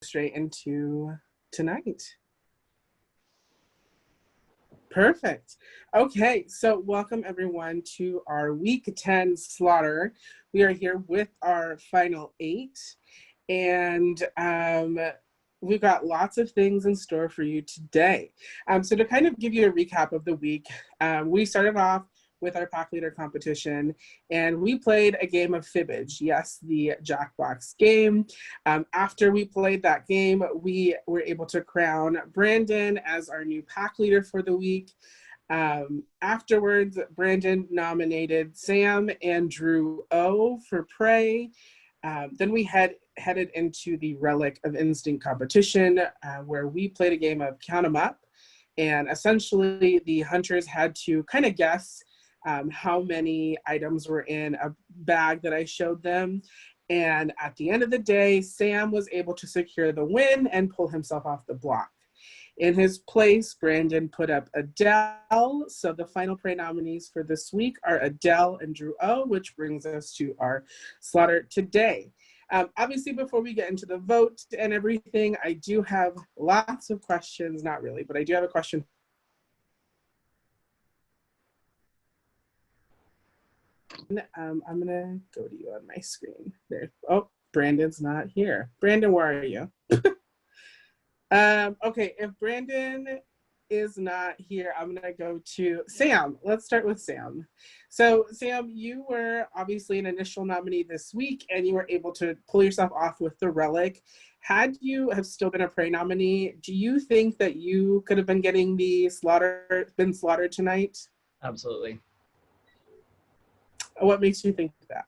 straight into tonight. Perfect. Okay, so welcome everyone to our week 10 slaughter. We are here with our final 8, and we've got lots of things in store for you today. So to kind of give you a recap of the week, we started off with our pack leader competition, and we played a game of fibbage. Yes, the Jackbox game. After we played that game, we were able to crown Brandon as our new pack leader for the week. Afterwards, Brandon nominated Sam and Drew O for Prey. Then we headed into the Relic of Instinct competition, where we played a game of Count 'em Up. And essentially, the hunters had to kind of guess how many items were in a bag that I showed them. And at the end of the day, Sam was able to secure the win and pull himself off the block. In his place, Brandon put up Adele. So the final Prey nominees for this week are Adele and Drew O, which brings us to our slaughter today. Obviously, before we get into the vote and everything, I do have lots of questions. Not really, but I do have a question. I'm gonna go to you on my screen. There. Oh, Brandon's not here. Brandon, where are you? Okay, if Brandon is not here, I'm gonna go to Sam. Let's start with Sam. So Sam, you were obviously an initial nominee this week, and you were able to pull yourself off with the Relic. Had you have still been a Prey nominee, do you think that you could have been getting the slaughtered tonight? Absolutely. What makes you think that?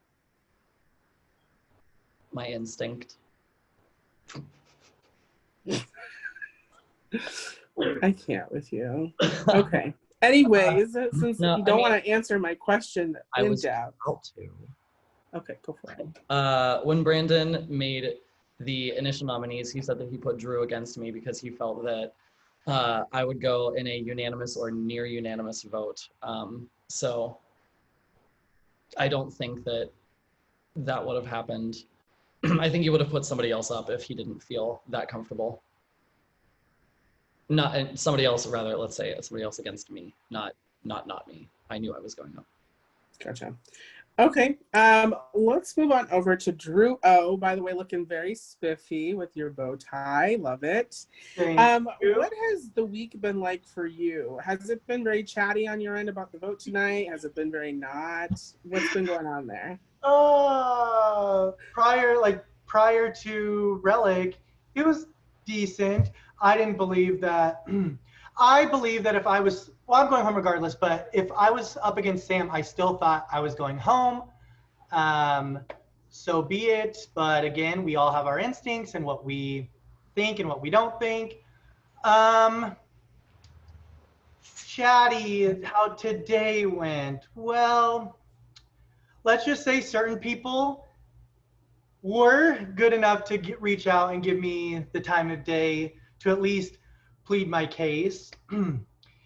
My instinct. I can't with you. Okay. Anyways, since you don't want to answer my question in depth. Okay, go for it. When Brandon made the initial nominees, he said that he put Drew against me because he felt that I would go in a unanimous or near unanimous vote. So I don't think that that would have happened. I think he would have put somebody else up if he didn't feel that comfortable. Not somebody else, rather, let's say somebody else against me, not me. I knew I was going up. Gotcha. Okay, let's move on over to Drew O. By the way, looking very spiffy with your bow tie. Love it. What has the week been like for you? Has it been very chatty on your end about the vote tonight? Has it been very not? What's been going on there? Prior to Relic, it was decent. I didn't believe that. I believe that if I was, I'm going home regardless, but if I was up against Sam, I still thought I was going home. So be it. But again, we all have our instincts and what we think and what we don't think. Chatty, how today went. Well, let's just say certain people were good enough to reach out and give me the time of day to at least plead my case.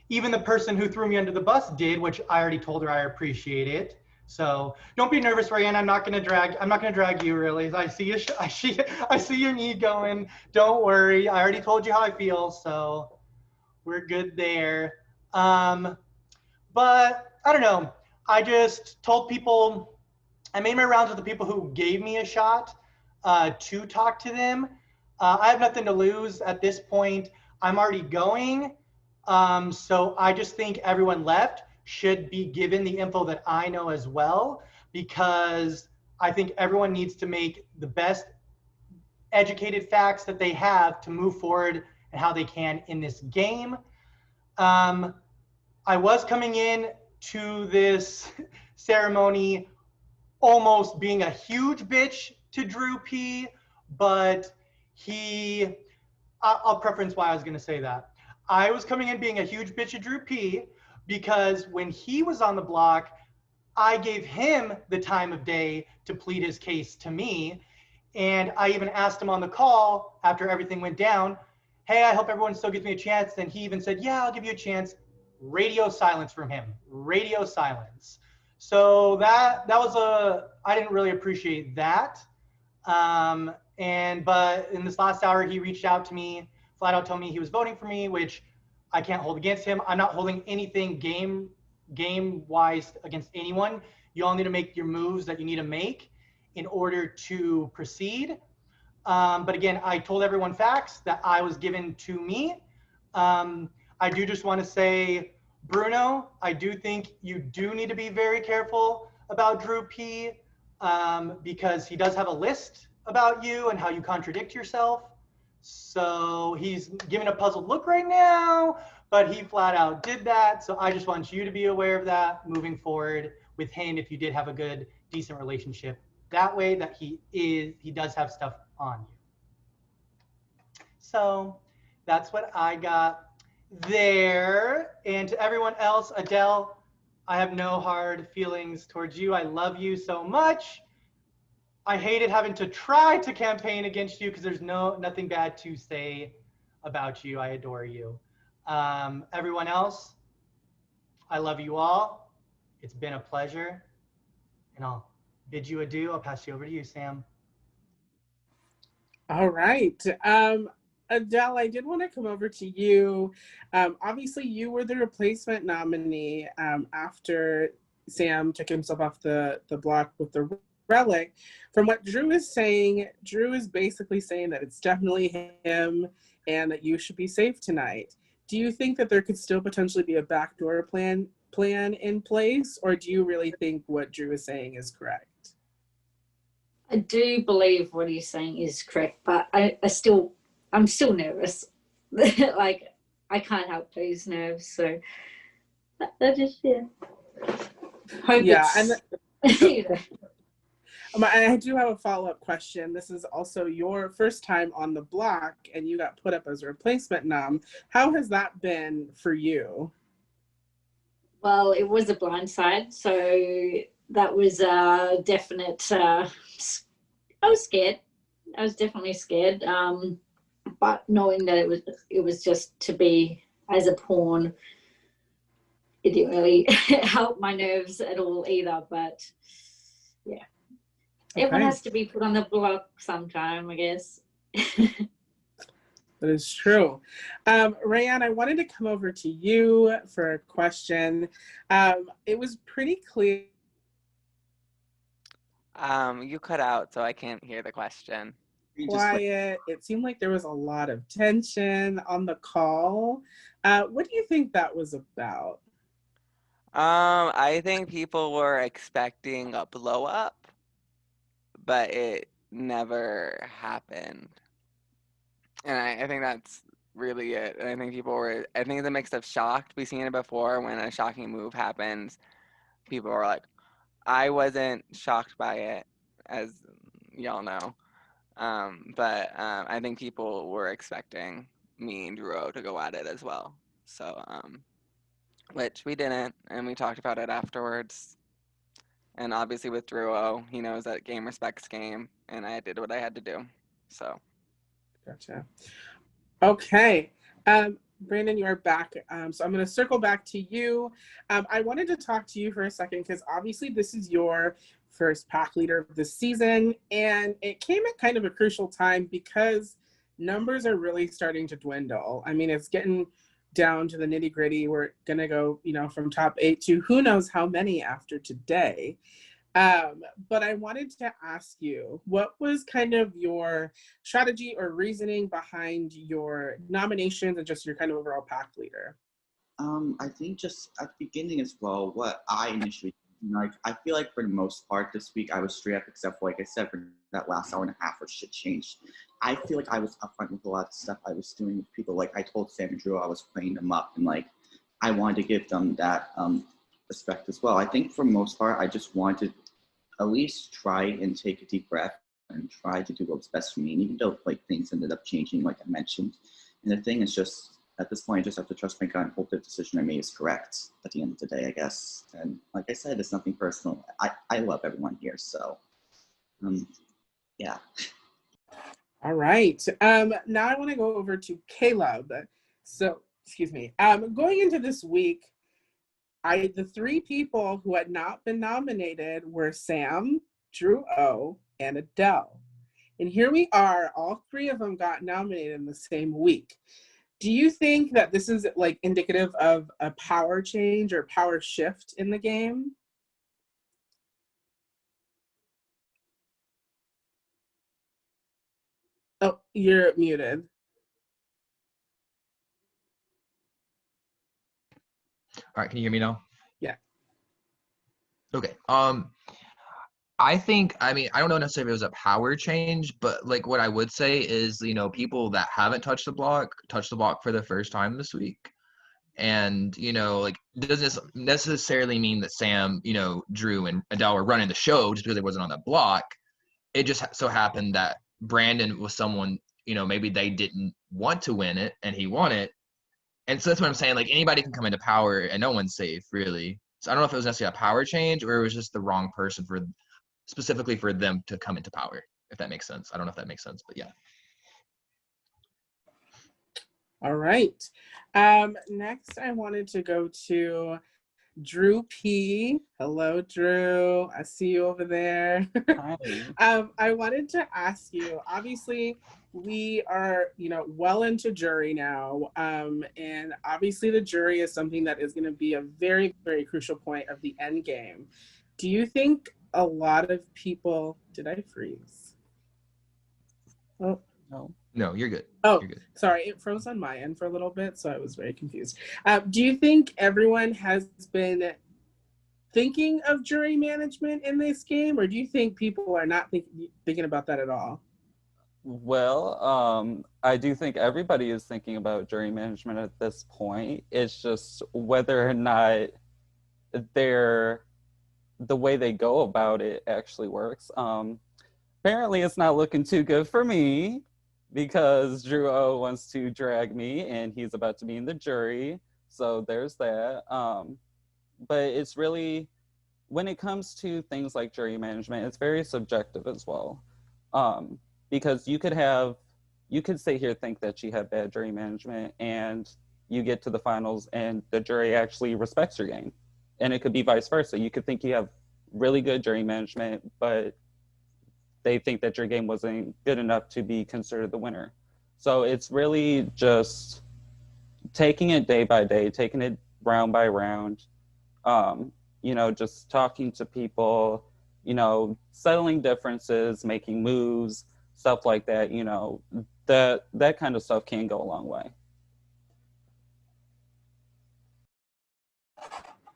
Even the person who threw me under the bus did, which I already told her I appreciate it. So don't be nervous, Ryan. I'm not gonna drag you really. I see your knee going. Don't worry. I already told you how I feel, so we're good there. But I don't know. I just told people, I made my rounds with the people who gave me a shot to talk to them. I have nothing to lose at this point. I'm already going. So I just think everyone left should be given the info that I know as well, because I think everyone needs to make the best educated facts that they have to move forward and how they can in this game. I was coming in to this ceremony almost being a huge bitch to Drew P, but I'll preference why I was gonna say that. I was coming in being a huge bitch to Drew P because when he was on the block, I gave him the time of day to plead his case to me. And I even asked him on the call after everything went down, hey, I hope everyone still gives me a chance. And he even said, yeah, I'll give you a chance. Radio silence from him, radio silence. So that was I didn't really appreciate that. But in this last hour, he reached out to me, flat out told me he was voting for me, which I can't hold against him. I'm not holding anything game wise against anyone. You all need to make your moves that you need to make in order to proceed. But again, I told everyone facts that I was given to me. I do just want to say, Bruno, I do think you do need to be very careful about Drew P, because he does have a list about you and how you contradict yourself. So he's giving a puzzled look right now, but he flat out did that. So I just want you to be aware of that moving forward with him if you did have a good, decent relationship. That way that he does have stuff on you. So that's what I got there. And to everyone else, Adele, I have no hard feelings towards you. I love you so much. I hated having to try to campaign against you because there's nothing bad to say about you. I adore you. Everyone else, I love you all. It's been a pleasure. And I'll bid you adieu. I'll pass you over to you, Sam. All right. Adele, I did want to come over to you. Obviously, you were the replacement nominee after Sam took himself off the block with the relic. From what Drew is saying, Drew is basically saying that it's definitely him and that you should be safe tonight. Do you think that there could still potentially be a backdoor plan in place, or do you really think what Drew is saying is correct? I do believe what he's saying is correct, but I'm still nervous. Like, I can't help those nerves, so I just hope it's. I do have a follow-up question. This is also your first time on the block, and you got put up as a replacement nom. How has that been for you? Well, it was a blindside, so that was a definite. I was scared. I was definitely scared. But knowing that it was just to be as a pawn, it didn't really help my nerves at all either. But yeah. Okay. Everyone has to be put on the block sometime, I guess. That is true. Rayanne, I wanted to come over to you for a question. It was pretty clear. You cut out, so I can't hear the question. Quiet. It seemed like there was a lot of tension on the call. What do you think that was about? I think people were expecting a blow up, but it never happened. And I think that's really it. And I think I think it's a mix of shocked. We've seen it before when a shocking move happens. People are like, I wasn't shocked by it, as y'all know. But I think people were expecting me and Drew to go at it as well. So, which we didn't, and we talked about it afterwards. And obviously with Drew, he knows that game respects game, and I did what I had to do. So. Gotcha. Okay. Brandon, you are back. So I'm going to circle back to you. I wanted to talk to you for a second because obviously this is your first pack leader of the season, and it came at kind of a crucial time because numbers are really starting to dwindle. I mean, it's getting down to the nitty gritty. We're going to go, from top 8 to who knows how many after today. But I wanted to ask you, what was kind of your strategy or reasoning behind your nominations and just your kind of overall pack leader? I think just at the beginning as well, what I initially, I feel like for the most part this week I was straight up, except for, like I said, for that last hour and a half where shit changed. I feel like I was upfront with a lot of stuff I was doing with people. Like I told Sam and Drew I was playing them up, and like I wanted to give them that respect as well. I think for most part I just wanted to at least try and take a deep breath and try to do what's best for me. And even though like things ended up changing, like I mentioned, and the thing is just at this point, I just have to trust my gut and hope the decision I made is correct at the end of the day, I guess. And like I said, it's nothing personal. I love everyone here, so yeah. All right. Now I want to go over to Caleb. So, excuse me. Going into this week, the 3 people who had not been nominated were Sam, Drew O, and Adele. And here we are, all three of them got nominated in the same week. Do you think that this is like indicative of a power change or power shift in the game? Oh, you're muted. All right, can you hear me now? Yeah. Okay. I think, I mean, I don't know necessarily if it was a power change, but like what I would say is, people that haven't touched the block for the first time this week. And, like, it doesn't necessarily mean that Sam, Drew and Adele were running the show just because they wasn't on the block. It just so happened that Brandon was someone, maybe they didn't want to win it and he won it. And so that's what I'm saying. Like, anybody can come into power and no one's safe, really. So I don't know if it was necessarily a power change or it was just the wrong person specifically for them to come into power, if that makes sense. I don't know if that makes sense, but yeah. All right. Next, I wanted to go to Drew P. Hello, Drew. I see you over there. Hi. I wanted to ask you, obviously, we are, well into jury now. And obviously the jury is something that is going to be a very, very crucial point of the end game. Do you think a lot of people, did I freeze? Oh. No, you're good. Oh, you're good. Sorry, it froze on my end for a little bit, so I was very confused. Do you think everyone has been thinking of jury management in this game, or do you think people are not thinking about that at all? Well, I do think everybody is thinking about jury management at this point. It's just whether or not the way they go about it actually works. Apparently, it's not looking too good for me because Drew O wants to drag me and he's about to be in the jury. So there's that. But it's really, when it comes to things like jury management, it's very subjective as well. Because you could sit here think that you have bad jury management and you get to the finals and the jury actually respects your game. And it could be vice versa. You could think you have really good jury management, but they think that your game wasn't good enough to be considered the winner. So it's really just taking it day by day, taking it round by round, just talking to people, settling differences, making moves, stuff like that, that kind of stuff can go a long way.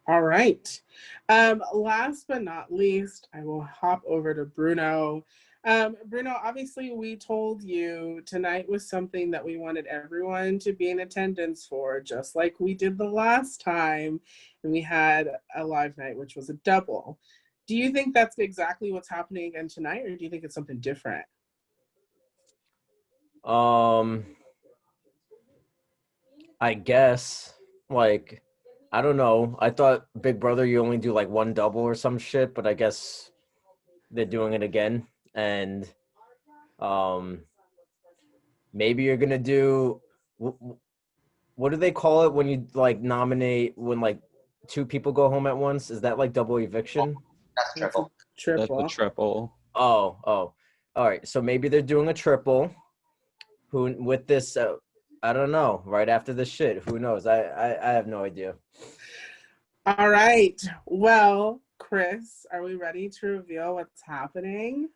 All right. Last but not least, I will hop over to Bruno. Bruno, obviously we told you tonight was something that we wanted everyone to be in attendance for, just like we did the last time. And we had a live night, which was a double. Do you think that's exactly what's happening again tonight, or do you think it's something different? I guess, like, I don't know. I thought Big Brother, you only do like one double or some shit, but I guess they're doing it again. And maybe you're gonna do, what do they call it when you like nominate when like two people go home at once? Is that like double eviction? That's triple. That's a triple. Oh, all right. So maybe they're doing a triple. Who with this? I don't know. Right after this shit, who knows? I have no idea. All right. Well, Chris, are we ready to reveal what's happening?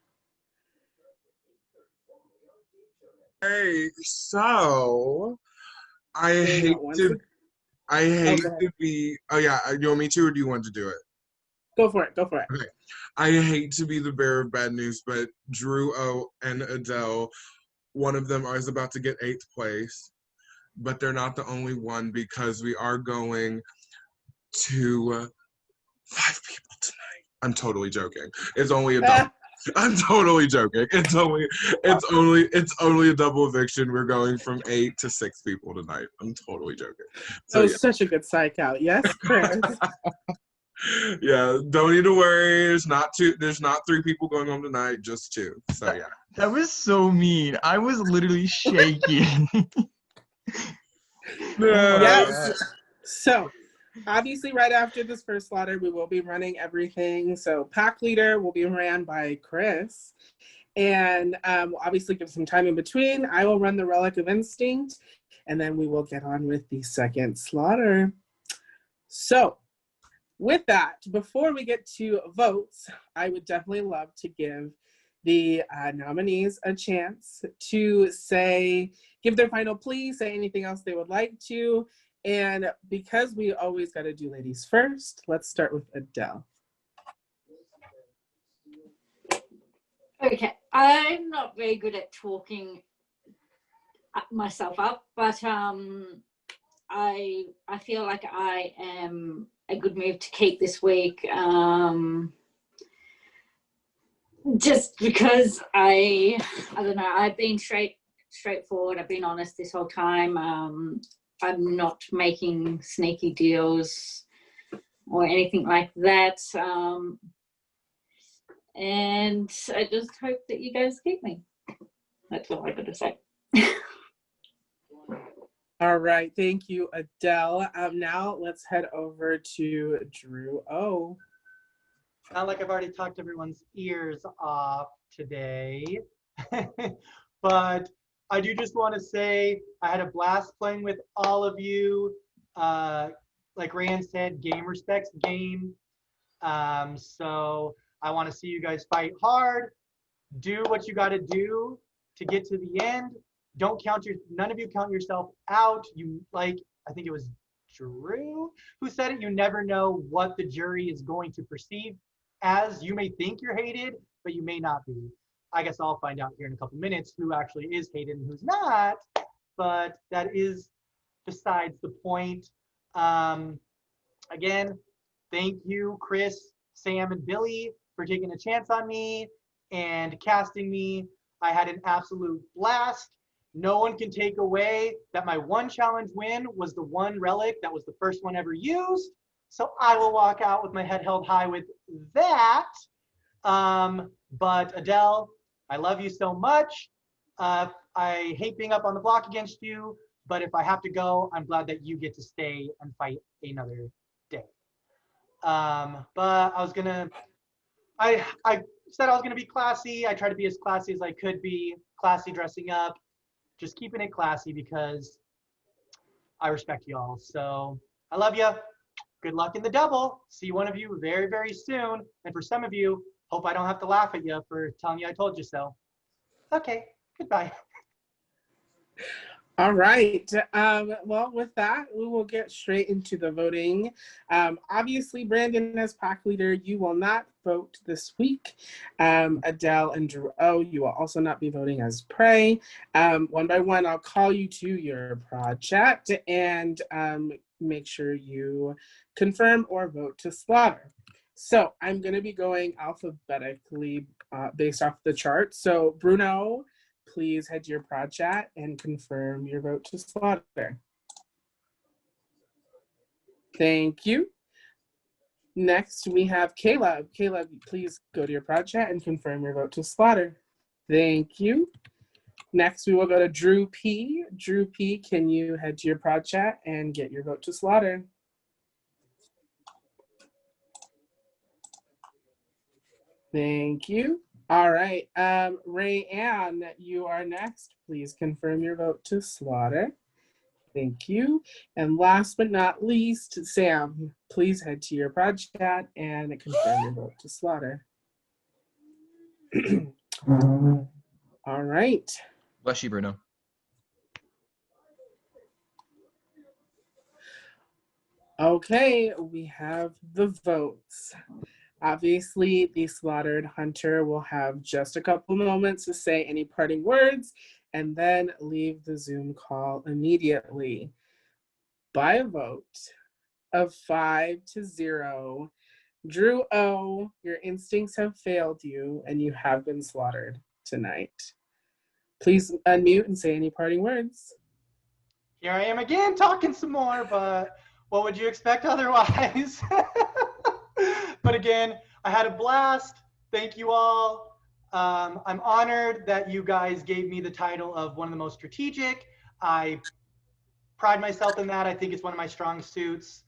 Hey, so I hate to be. Oh yeah, you want me to, or do you want to do it? Go for it. Okay. I hate to be the bearer of bad news, but Drew O and Adele, one of them is about to get 8th place, but they're not the only one because we are going to 5 people tonight. I'm totally joking. It's only a double. I'm totally joking. It's only a double eviction. We're going from 8 to 6 people tonight. I'm totally joking. So, yeah. Such a good psych out. Yes, Chris. Yeah, don't need to worry. There's not 3 people going home tonight, just 2. So yeah. That was so mean. I was literally shaking. No. Yes. So obviously right after this first slaughter, we will be running everything. So pack leader will be ran by Chris. And we'll obviously give some time in between. I will run the Relic of Instinct, and then we will get on with the second slaughter. So with that, before we get to votes, I would definitely love to give the nominees a chance to give their final plea, say anything else they would like to. And because we always got to do ladies first, let's start with Adele. Okay, I'm not very good at talking myself up, but I feel like I am a good move to keep this week. Just because I don't know, I've been straightforward. I've been honest this whole time. I'm not making sneaky deals or anything like that. And I just hope that you guys keep me. That's all I got to say. All right, thank you, Adele. Now let's head over to Drew O. Not like I've already talked everyone's ears off today, but I do just want to say I had a blast playing with all of you. Like Rand said, game respects game. So I want to see you guys fight hard. Do what you got to do to get to the end. None of you count yourself out. I think it was Drew who said it. You never know what the jury is going to perceive as. You may think you're hated, but you may not be. I guess I'll find out here in a couple minutes who actually is hated and who's not, but that is besides the point. Again, thank you, Chris, Sam, and Billy for taking a chance on me and casting me. I had an absolute blast. No one can take away that my one challenge win was the one relic that was the first one ever used. So I will walk out with my head held high with that. But Adele, I love you so much. I hate being up on the block against you, but if I have to go, I'm glad that you get to stay and fight another day. But I said I was gonna be classy. I tried to be as classy as I could be, classy dressing up, just keeping it classy because I respect y'all. So I love you. Good luck in the double. See one of you very, very soon. And for some of you, hope I don't have to laugh at you for telling you I told you so. Okay, goodbye. All right. Well, with that, we will get straight into the voting. Obviously, Brandon, as pack leader, you will not vote this week. Adele and Drew O, you will also not be voting as prey. One by one, I'll call you to your project and make sure you confirm or vote to slaughter. So I'm going to be going alphabetically based off the chart. So Bruno, please head to your project and confirm your vote to slaughter. Thank you. Next, we have Caleb. Caleb, please go to your project and confirm your vote to slaughter. Thank you. Next, we will go to Drew P. Drew P, can you head to your project and get your vote to slaughter? Thank you. All right, Ray Ann, you are next. Please confirm your vote to slaughter. Thank you. And last but not least, Sam, please head to your project and confirm your vote to slaughter. All right. Bless you, Bruno. Okay, we have the votes. Obviously, the slaughtered hunter will have just a couple moments to say any parting words and then leave the Zoom call immediately. By a vote of 5-0, Drew O, your instincts have failed you and you have been slaughtered tonight. Please unmute and say any parting words. Here I am again talking some more, but what would you expect otherwise? But again, I had a blast. Thank you all. I'm honored that you guys gave me the title of one of the most strategic. I pride myself in that. I think it's one of my strong suits.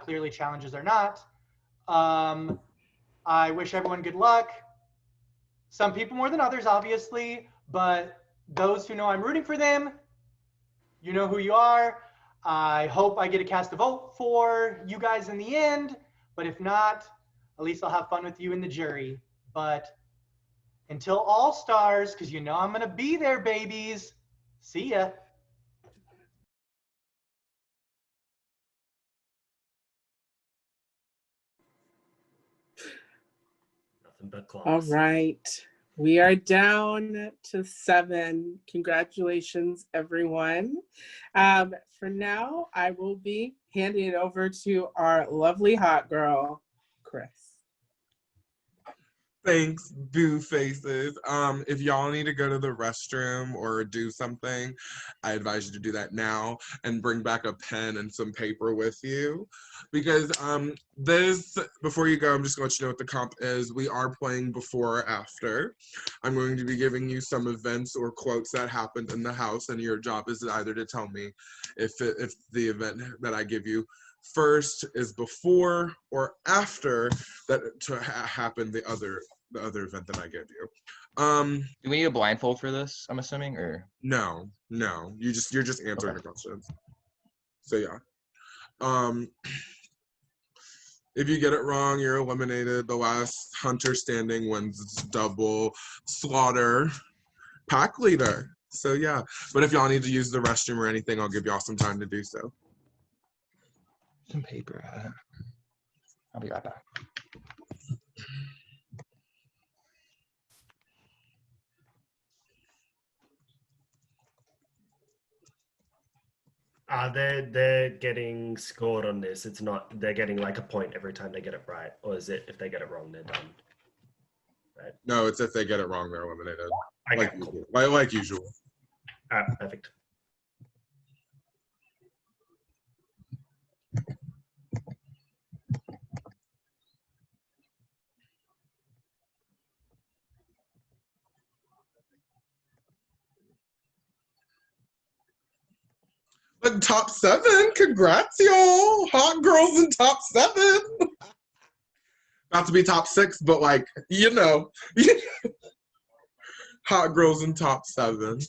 Clearly, challenges are not. I wish everyone good luck. Some people more than others, obviously, but those who know I'm rooting for them, you know who you are. I hope I get to cast a vote for you guys in the end, but if not, at least I'll have fun with you in the jury. But until All Stars, because you know I'm going to be there, babies. See ya. Nothing but claws. All right. We are down to 7. Congratulations, everyone. For now, I will be handing it over to our lovely hot girl, Chris. Thanks, boo faces. If y'all need to go to the restroom or do something, I advise you to do that now and bring back a pen and some paper with you. Because this, before you go, I'm just going to let you know what the comp is. We are playing before or after. I'm going to be giving you some events or quotes that happened in the house, and your job is either to tell me if the event that I give you first is before or after that happened the other event that I give you. Do we need a blindfold for this, I'm assuming, or? No. You're just answering the questions. So yeah. If you get it wrong, you're eliminated. The last hunter standing wins double slaughter pack leader. So yeah. But if y'all need to use the restroom or anything, I'll give y'all some time to do so. Some paper. I'll be right back. They're getting scored on this. It's not they're getting like a point every time they get it right, or is it if they get it wrong they're done? Right. No, it's if they get it wrong, they're eliminated. Okay, Like cool. usual. Like usual. All right, perfect. But top 7, congrats, y'all! Hot girls in top 7. Not to be top 6, but like you know, hot girls in top 7.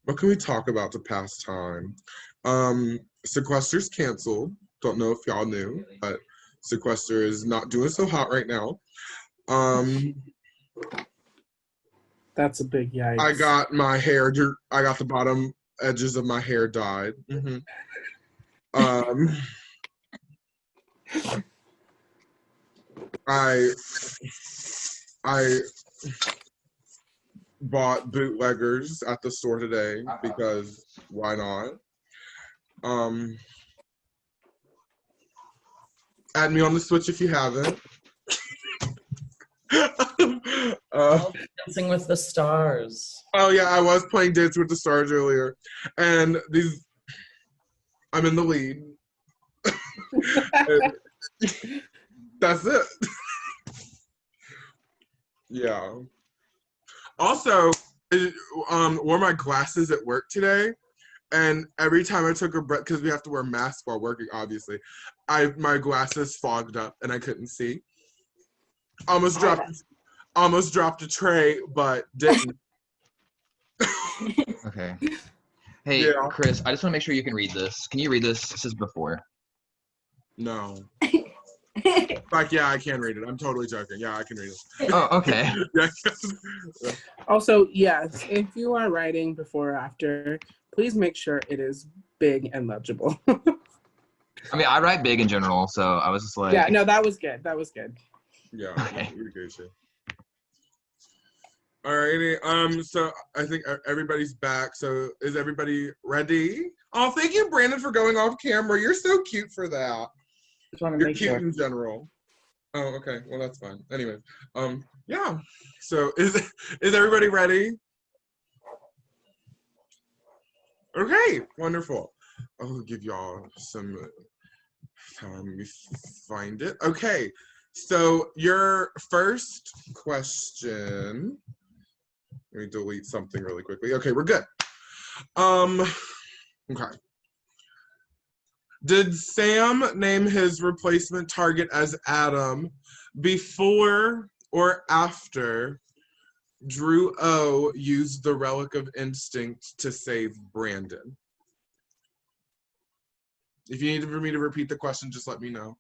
What can we talk about to pass time? Sequester's canceled. Don't know if y'all knew, but Sequester is not doing so hot right now. That's a big yikes. I got my hair. I got the bottom edges of my hair dyed. I bought bootleggers at the store today because why not? Add me on the Switch if you haven't. Dancing with the Stars. Oh yeah, I was playing Dance with the Stars earlier, and I'm in the lead. That's it. Yeah. Also, wore my glasses at work today, and every time I took a breath, because we have to wear masks while working, obviously, my glasses fogged up and I couldn't see. Almost dropped a tray, but didn't. Okay. Hey, Yeah. Chris, I just want to make sure you can read this. Can you read this? This is before. No. Like, yeah, I can read it. I'm totally joking. Yeah, I can read it. Oh, okay. Yeah. Also, yes, if you are writing before or after, please make sure it is big and legible. I mean, I write big in general, so I was just like. Yeah, no, that was good. That was good. Yeah. Okay. Alrighty. So I think everybody's back. So is everybody ready? Oh, thank you, Brandon, for going off camera. You're so cute for that. Just want to You're make cute sure. in general. Oh, okay. Well, that's fine. Anyways, yeah. So is everybody ready? Okay, wonderful. I'll give y'all some time. Let me find it. Okay. So your first question. Let me delete something really quickly. Okay, we're good. Okay. Did Sam name his replacement target as Adam Before or after Drew O used the relic of instinct to save Brandon? If you need for me to repeat the question, just let me know.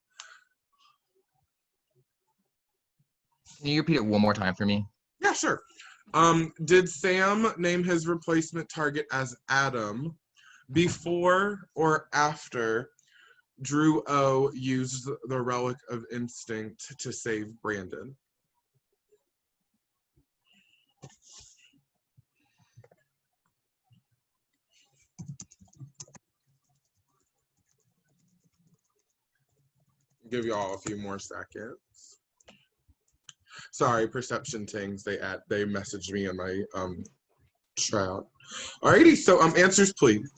Can you repeat it one more time for me? Yeah, sure. Did Sam name his replacement target as Adam before or after Drew O used the relic of instinct to save Brandon? Give y'all a few more seconds. Sorry, perception things. They messaged me in my chat. Alrighty, so answers please.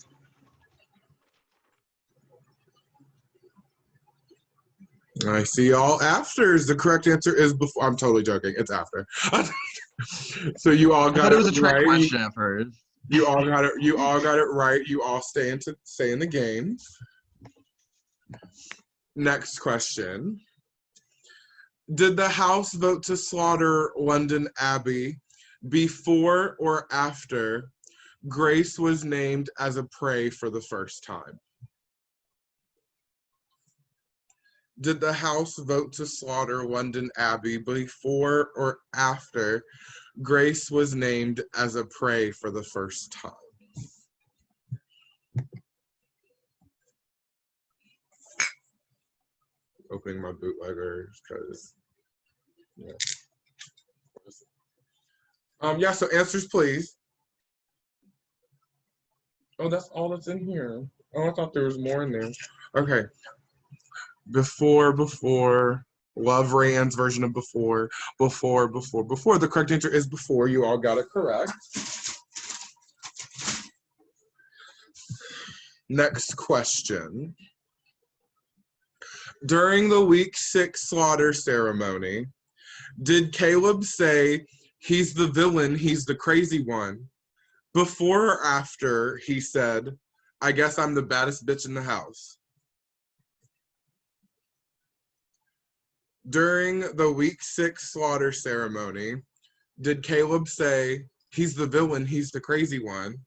I see all afters. The correct answer is before. I'm totally joking. It's after. So you all I got thought it was a trick right. question at first. You all got it. You all got it right. You all stay in the game. Next question. Did the House vote to slaughter London Abbey before or after Grace was named as a prey for the first time? Did the House vote to slaughter London Abbey before or after Grace was named as a prey for the first time? Opening my bootleggers because yeah, so answers please. Oh, that's all that's in here. Oh, I thought there was more in there. Okay. Before, love Rand's version of before. The correct answer is before. You all got it correct. Next question. During the week 6 slaughter ceremony, did Caleb say, "He's the villain, he's the crazy one"? Before or after he said, "I guess I'm the baddest bitch in the house"? During the week 6 slaughter ceremony, did Caleb say, "He's the villain, he's the crazy one"?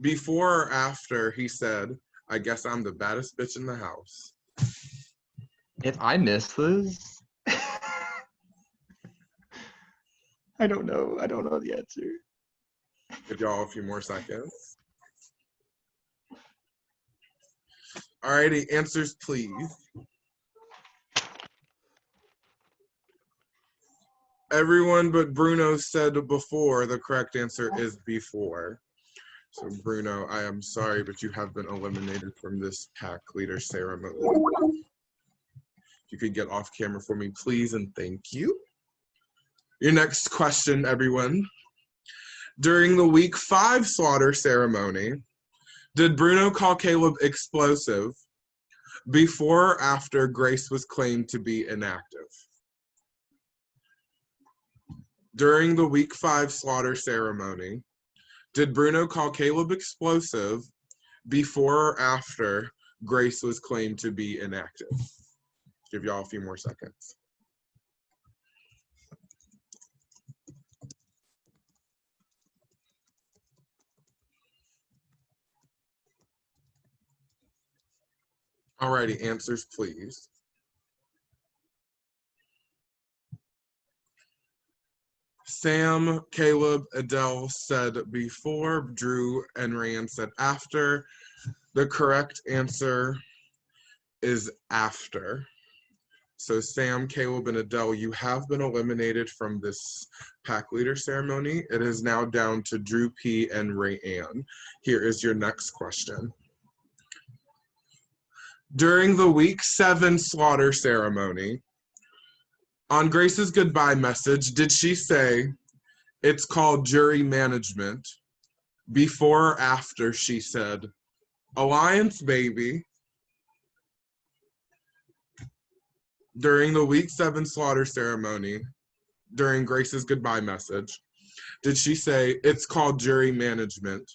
Before or after he said, "I guess I'm the baddest bitch in the house"? If I miss this, I don't know. I don't know the answer. Give y'all a few more seconds. Alrighty, answers please. Everyone but Bruno said before. The correct answer is before. So Bruno, I am sorry, but you have been eliminated from this pack leader ceremony. If you could get off camera for me, please, and thank you. Your next question, everyone. During the week 5 slaughter ceremony, did Bruno call Caleb explosive before or after Grace was claimed to be inactive? During the week 5 slaughter ceremony, did Bruno call Caleb explosive before or after Grace was claimed to be inactive? Give y'all a few more seconds. Alrighty, answers please. Sam, Caleb, Adele said before. Drew and Rand said after. The correct answer is after. So Sam, Caleb, and Adele, you have been eliminated from this pack leader ceremony. It is now down to Drew P. and Rayanne. Here is your next question. During the week 7 slaughter ceremony, on Grace's goodbye message, did she say, "It's called jury management"? Before or after she said, "Alliance, baby"? During the week 7 slaughter ceremony, during Grace's goodbye message, did she say, "It's called jury management"?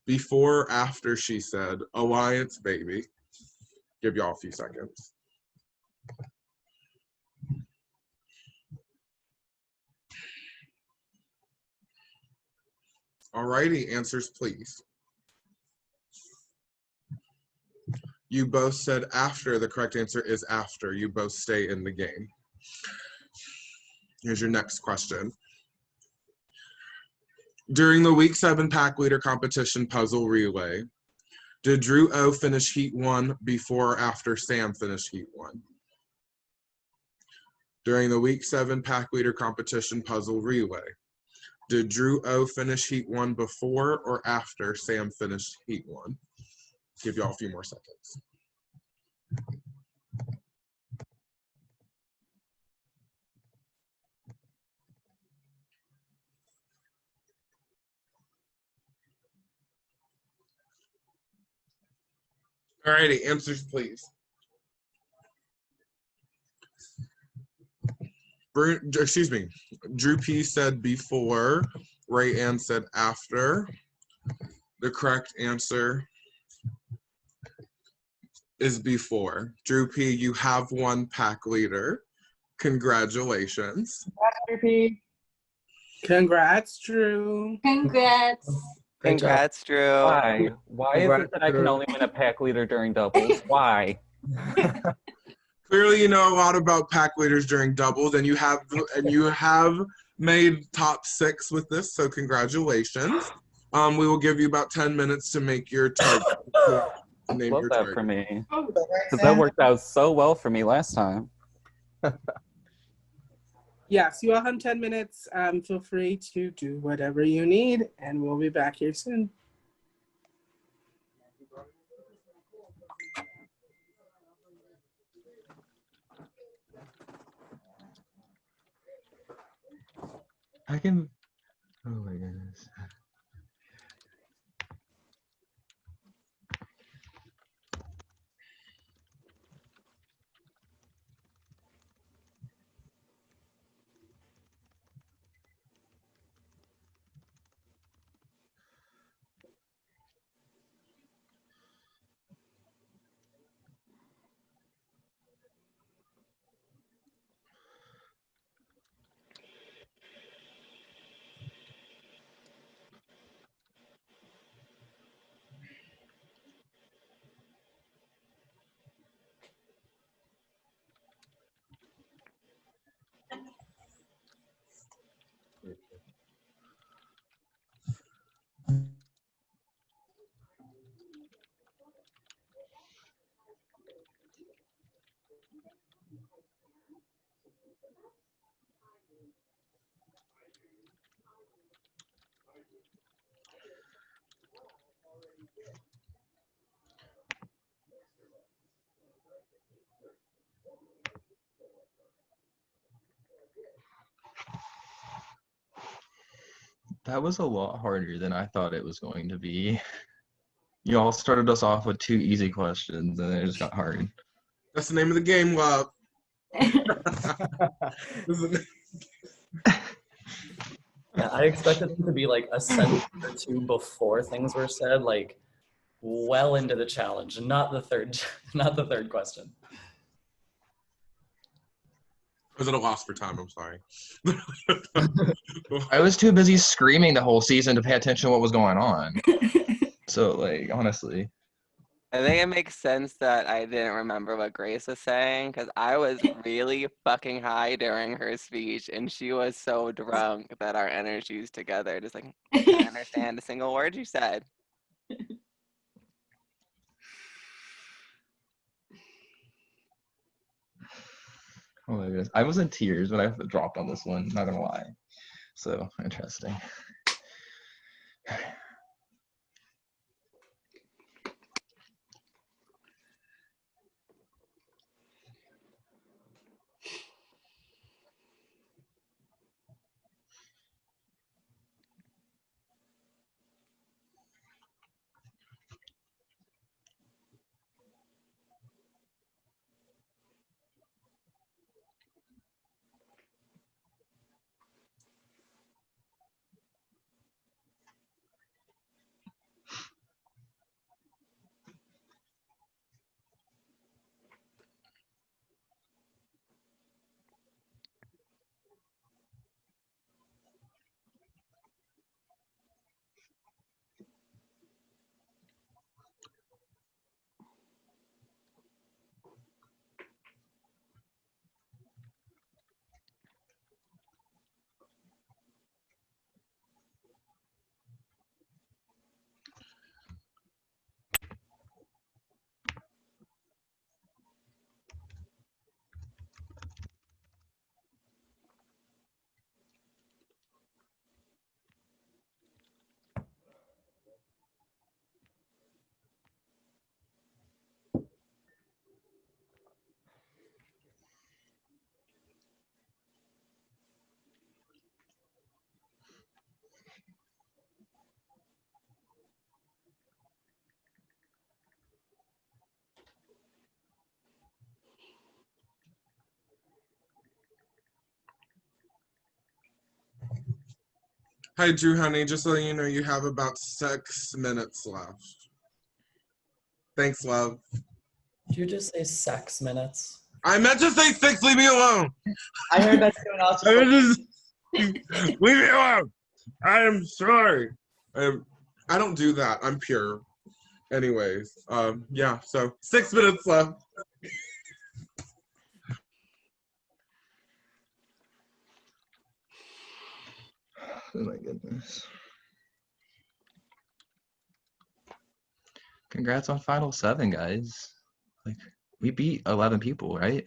Before or after she said, "Alliance, baby"? Give y'all a few seconds. Alrighty, answers please. You both said after. The correct answer is after. You both stay in the game. Here's your next question. During the week 7 pack leader competition puzzle relay, did Drew O finish heat 1 before or after Sam finished heat 1? During the week 7 pack leader competition puzzle relay, did Drew O finish heat 1 before or after Sam finished heat 1? Give y'all a few more seconds. Alrighty, answers please. Drew P said before, Ray Ann said after. The correct answer is before. Drew P, you have one pack leader. Congratulations. Drew P. Congrats, Drew. Congrats. Congrats, Drew. Why? Why is it that I can only win a pack leader during doubles? Why? Clearly, you know a lot about pack leaders during doubles, and you have made top 6 with this. So congratulations. We will give you about 10 minutes to make your target. Love that for me, because that worked out so well for me last time. Yes, you all have 10 minutes. Feel free to do whatever you need, and we'll be back here soon. I can. Oh my goodness. That was a lot harder than I thought it was going to be. You all started us off with 2 easy questions, and then it just got hard. That's the name of the game, love. Yeah, I expected them to be like a sentence or two before things were said, like well into the challenge, not the third question. I was at a loss for time, I'm sorry. I was too busy screaming the whole season to pay attention to what was going on. So, like, honestly. I think it makes sense that I didn't remember what Grace was saying because I was really fucking high during her speech and she was so drunk that our energies together just like didn't understand a single word you said. Oh my goodness. I was in tears when I dropped on this one, not gonna lie. So, interesting. Hi, Drew, honey. Just so you know, you have about 6 minutes left. Thanks, love. Did you just say sex minutes? I meant to say 6. Leave me alone. I heard that too, and I was I just meant to leave me alone. I am sorry. I don't do that. I'm pure. Anyways, yeah. So 6 minutes left. Oh my goodness. Congrats on Final 7, guys. Like, we beat 11 people, right?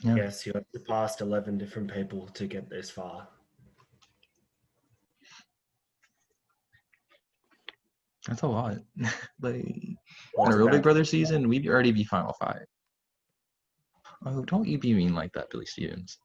Yeah. Yes, you have surpassed 11 different people to get this far. That's a lot. Like, Well, in it's a real Big about Brother season, we'd already be Final 5. Oh, don't you be mean like that, Billy Stevens.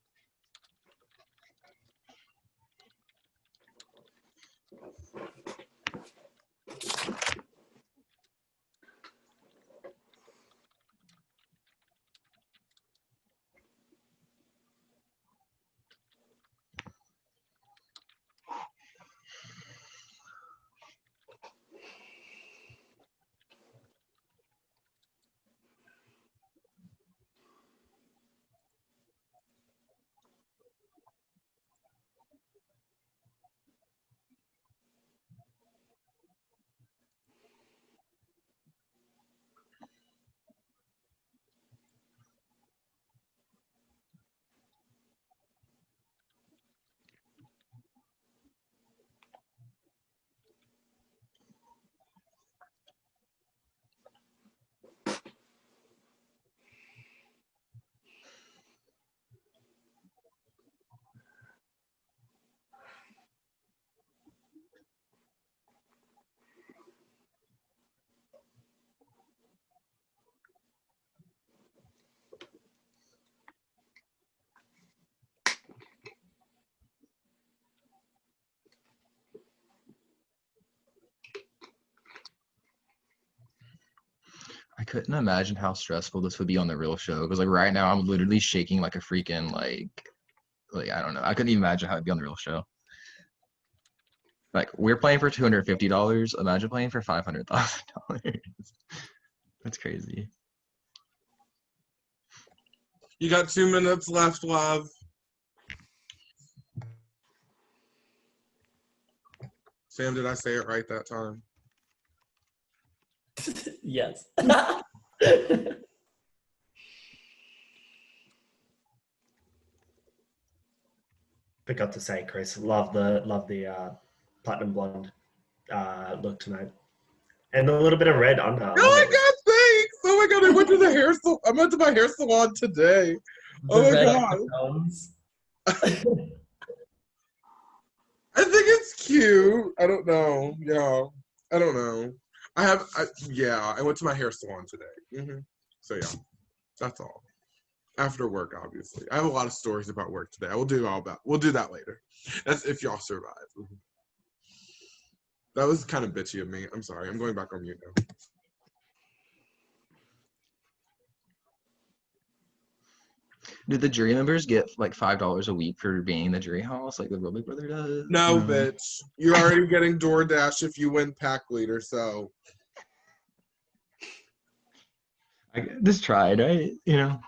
I couldn't imagine how stressful this would be on the real show because like right now I'm literally shaking like a freaking like I don't know. I couldn't even imagine how it'd be on the real show. Like we're playing for $250. Imagine playing for $500,000. That's crazy. You got 2 minutes left, love. Sam, did I say it right that time? Yes. Forgot to say, Chris. Love the platinum blonde look tonight, and a little bit of red under. Oh my God, thanks! Oh my God, I went to the hair salon. I went to my hair salon today. Oh my God. I think it's cute. I don't know. Yeah, I don't know. I went to my hair salon today. So yeah, that's all. After work, obviously. I have a lot of stories about work today. We'll do that later. That's if y'all survive. That was kind of bitchy of me. I'm sorry. I'm going back on mute now. Did the jury members get like $5 a week for being in the jury house like the real Big Brother does? No, bitch. You're already getting DoorDash if you win pack leader, so. I just tried, right? You know.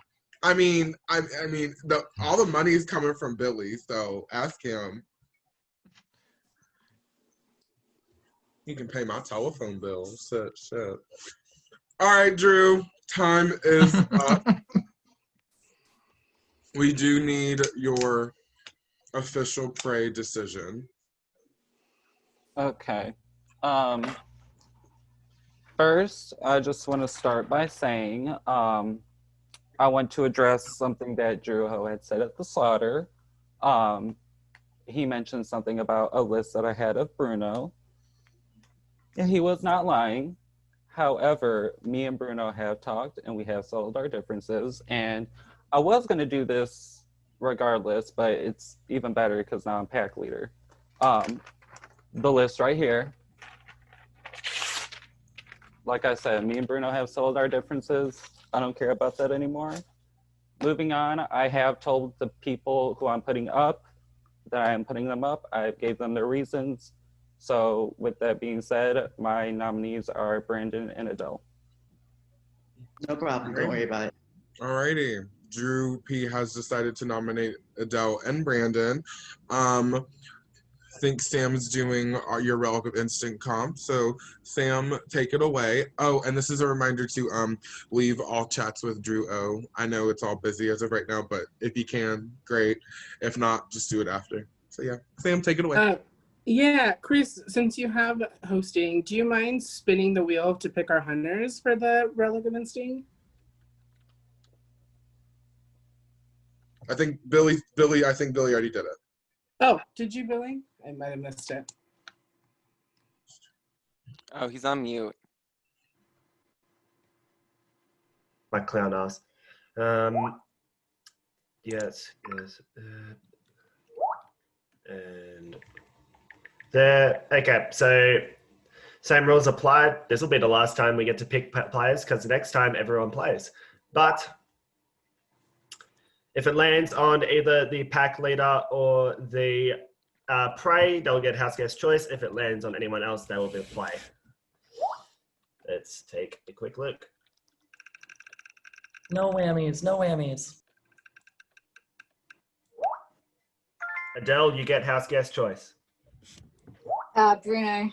I mean, all the money is coming from Billy, so ask him. He can pay my telephone bill. Shit. All right, Drew. Time is up. We do need your official prey decision. Okay. First, I just want to start by saying I want to address something that Drew Ho had said at the slaughter. He mentioned something about a list that I had of Bruno. And he was not lying. However, me and Bruno have talked and we have settled our differences. And I was going to do this regardless, but it's even better because now I'm pack leader. The list right here. Like I said, me and Bruno have settled our differences. I don't care about that anymore. moving on, I have told the people who I'm putting up that I am putting them up. I gave them their reasons. So with that being said, my nominees are Brandon and Adele. No problem. Don't worry about it. Alrighty. Drew P has decided to nominate Adele and Brandon. I think Sam's doing your relative instinct comp. So Sam, take it away. Oh, and this is a reminder to leave all chats with Drew O. I know it's all busy as of right now, but if you can, great. If not, just do it after. So yeah, Sam, take it away. Yeah, Chris, since you have hosting, do you mind spinning the wheel to pick our hunters for the relative instinct? I think Billy already did it. Oh, did you, Billy? I might have missed it. Oh, he's on mute. My clown ass. Yes. And there. Okay, so same rules apply. This will be the last time we get to pick players because the next time everyone plays. But if it lands on either the pack leader or the prey, they'll get house guest choice. If it lands on anyone else, they will be play. Let's take a quick look. No whammies, no whammies. Adele, you get house guest choice. Bruno.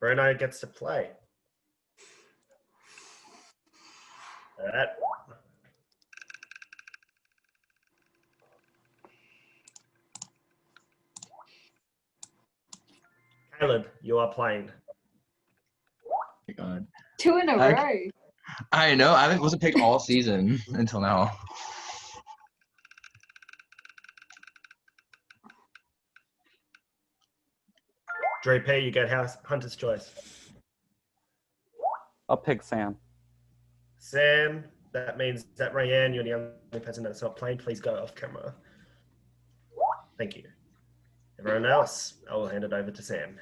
Bruno gets to play. All right. Caleb, you are playing. Oh my God. 2 in a row. I know. I wasn't picked all season until now. Drew P, you get hunter's choice. I'll pick Sam. Sam, that means that Rayanne, you're the only person that's not playing. Please go off camera. Thank you. Everyone else, I will hand it over to Sam.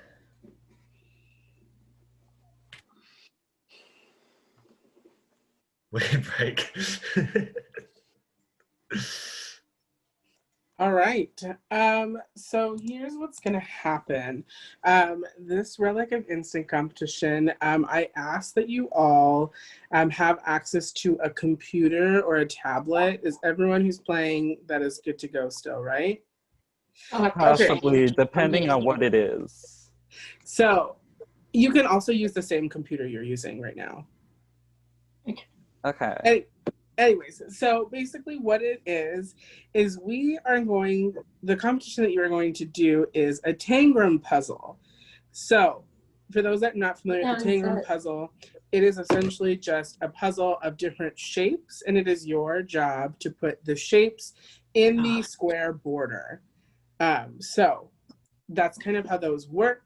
Weird break. All right. So here's what's going to happen. This Relic of Instant competition, I asked that you all have access to a computer or a tablet. Is everyone who's playing that is good to go still, right? Possibly, depending on what it is. So you can also use the same computer you're using right now. Okay. Anyways, so basically what it is the competition that you are going to do is a Tangram puzzle. So for those that are not familiar with the Tangram puzzle, it is essentially just a puzzle of different shapes, and it is your job to put the shapes in the square border. So that's kind of how those work.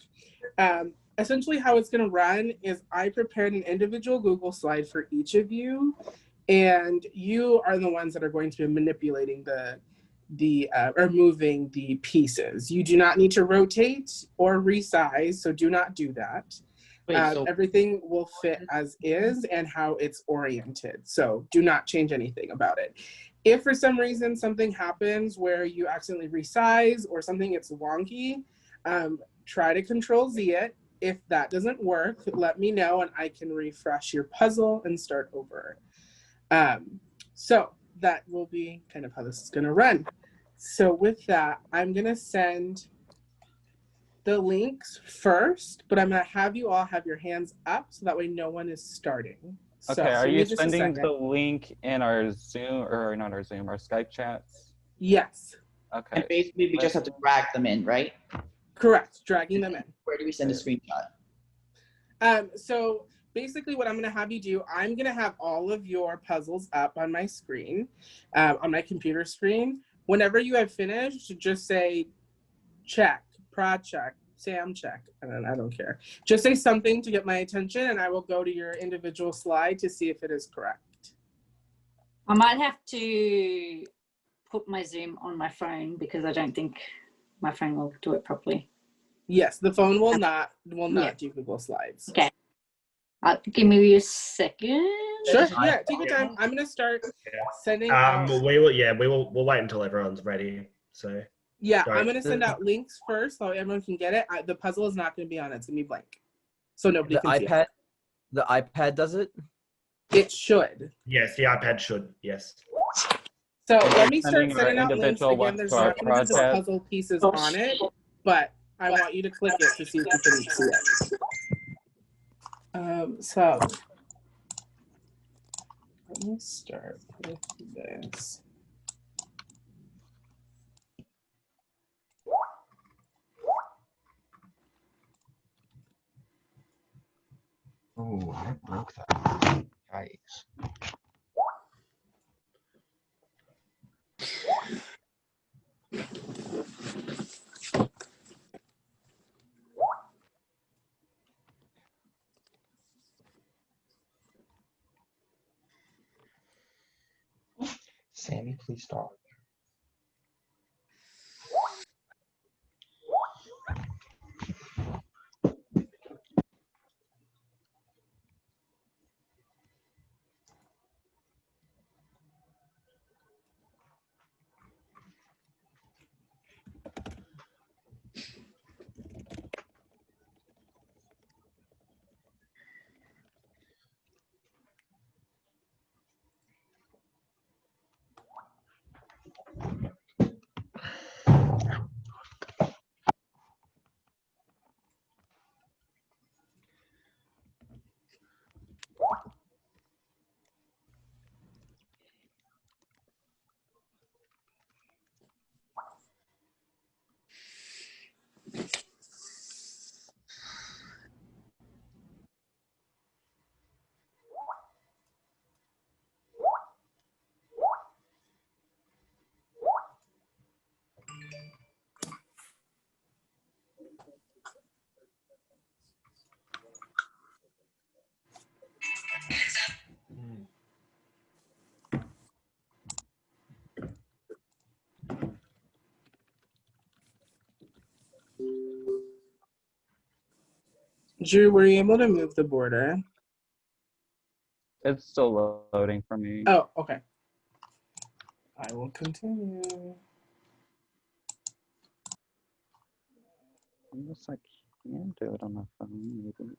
Essentially how it's going to run is I prepared an individual Google slide for each of you, and you are the ones that are going to be manipulating or moving the pieces. You do not need to rotate or resize, so do not do that. Everything will fit as is and how it's oriented, so do not change anything about it. If for some reason something happens where you accidentally resize or something gets wonky, try to Control Z it. If that doesn't work, let me know and I can refresh your puzzle and start over. So that will be kind of how this is going to run. So with that, I'm going to send the links first, but I'm going to have you all have your hands up so that way no one is starting. Okay, so are you sending the link in our Zoom, or not our Zoom, our Skype chats? Yes. Okay. And basically, we just have to drag them in, right? Correct, dragging them in. Where do we send a screenshot? So basically what I'm going to have you do, I'm going to have all of your puzzles up on my screen, on my computer screen. Whenever you have finished, just say check, prod check, Sam check, and I don't care. Just say something to get my attention and I will go to your individual slide to see if it is correct. I might have to put my Zoom on my phone because I don't think my phone will do it properly. Yes, the phone will not do Google Slides. Okay. Give me a second. Sure. Yeah. Take your time. I'm gonna start sending out. We'll wait until everyone's ready. So Yeah, don't. I'm gonna send out links first so everyone can get it. The puzzle is not gonna be on it; it's gonna be blank, so nobody The can see iPad, the iPad does it. it. It should. Yes, the iPad should. Yes. So And let we're me start sending our sending out links individual again. ones There's to our not gonna be the broadcast. puzzle pieces on it, but I want you to click it to see if you can see it. So let me start with this. Oh, I broke that. Yikes. Sammy, please stop. Drew, were you able to move the border? It's still loading for me. Oh, okay. I will continue. Unless I can do it on my phone, maybe.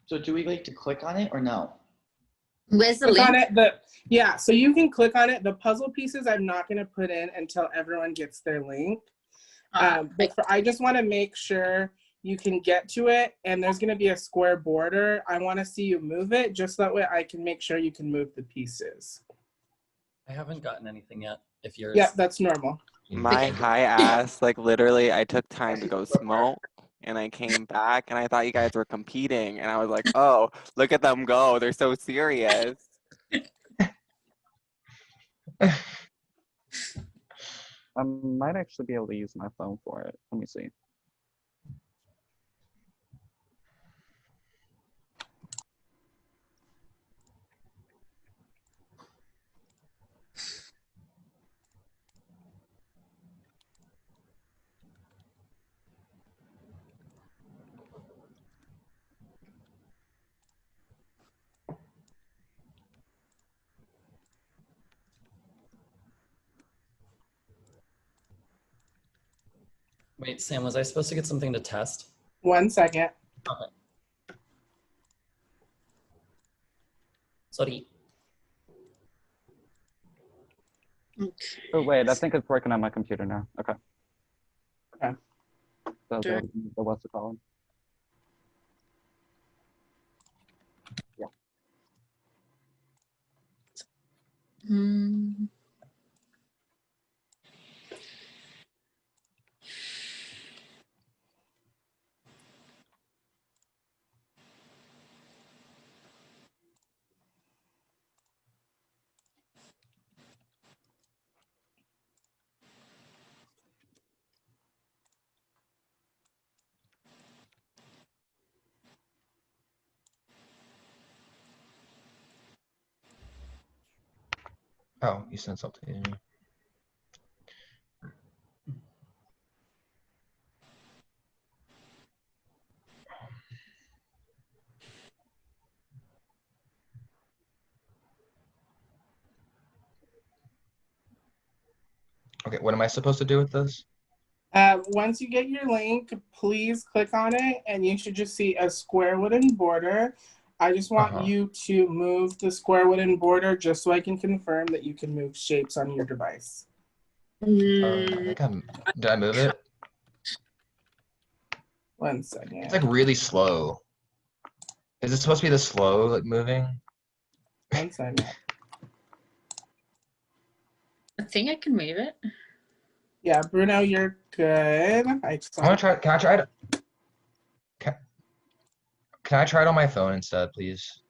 So do we like to click on it or no? Where's the Click on link? it. Yeah, so you can click on it. The puzzle pieces I'm not going to put in until everyone gets their link. But I just want to make sure you can get to it, and there's going to be a square border. I want to see you move it, just that way I can make sure you can move the pieces. I haven't gotten anything yet. If yours. Yeah, that's normal. My high ass, like literally, I took time to go smoke and I came back and I thought you guys were competing. And I was like, oh, look at them go. They're so serious. I might actually be able to use my phone for it. Let me see. Wait, Sam, was I supposed to get something to test? 1 second. Okay. Sorry. Oh wait, I think it's working on my computer now. Okay. Okay. So Sure. what's it called? Yeah. Oh, you sent something, didn't you? Okay, what am I supposed to do with this? Once you get your link, please click on it and you should just see a square wooden border. I just want you to move the square wooden border just so I can confirm that you can move shapes on your device. I think did I move it? 1 second. It's like really slow. Is it supposed to be this slow, like moving? 1 second. I think I can move it. Yeah, Bruno, you're good. I want to try. Can I try it? Can I try it on my phone instead, please?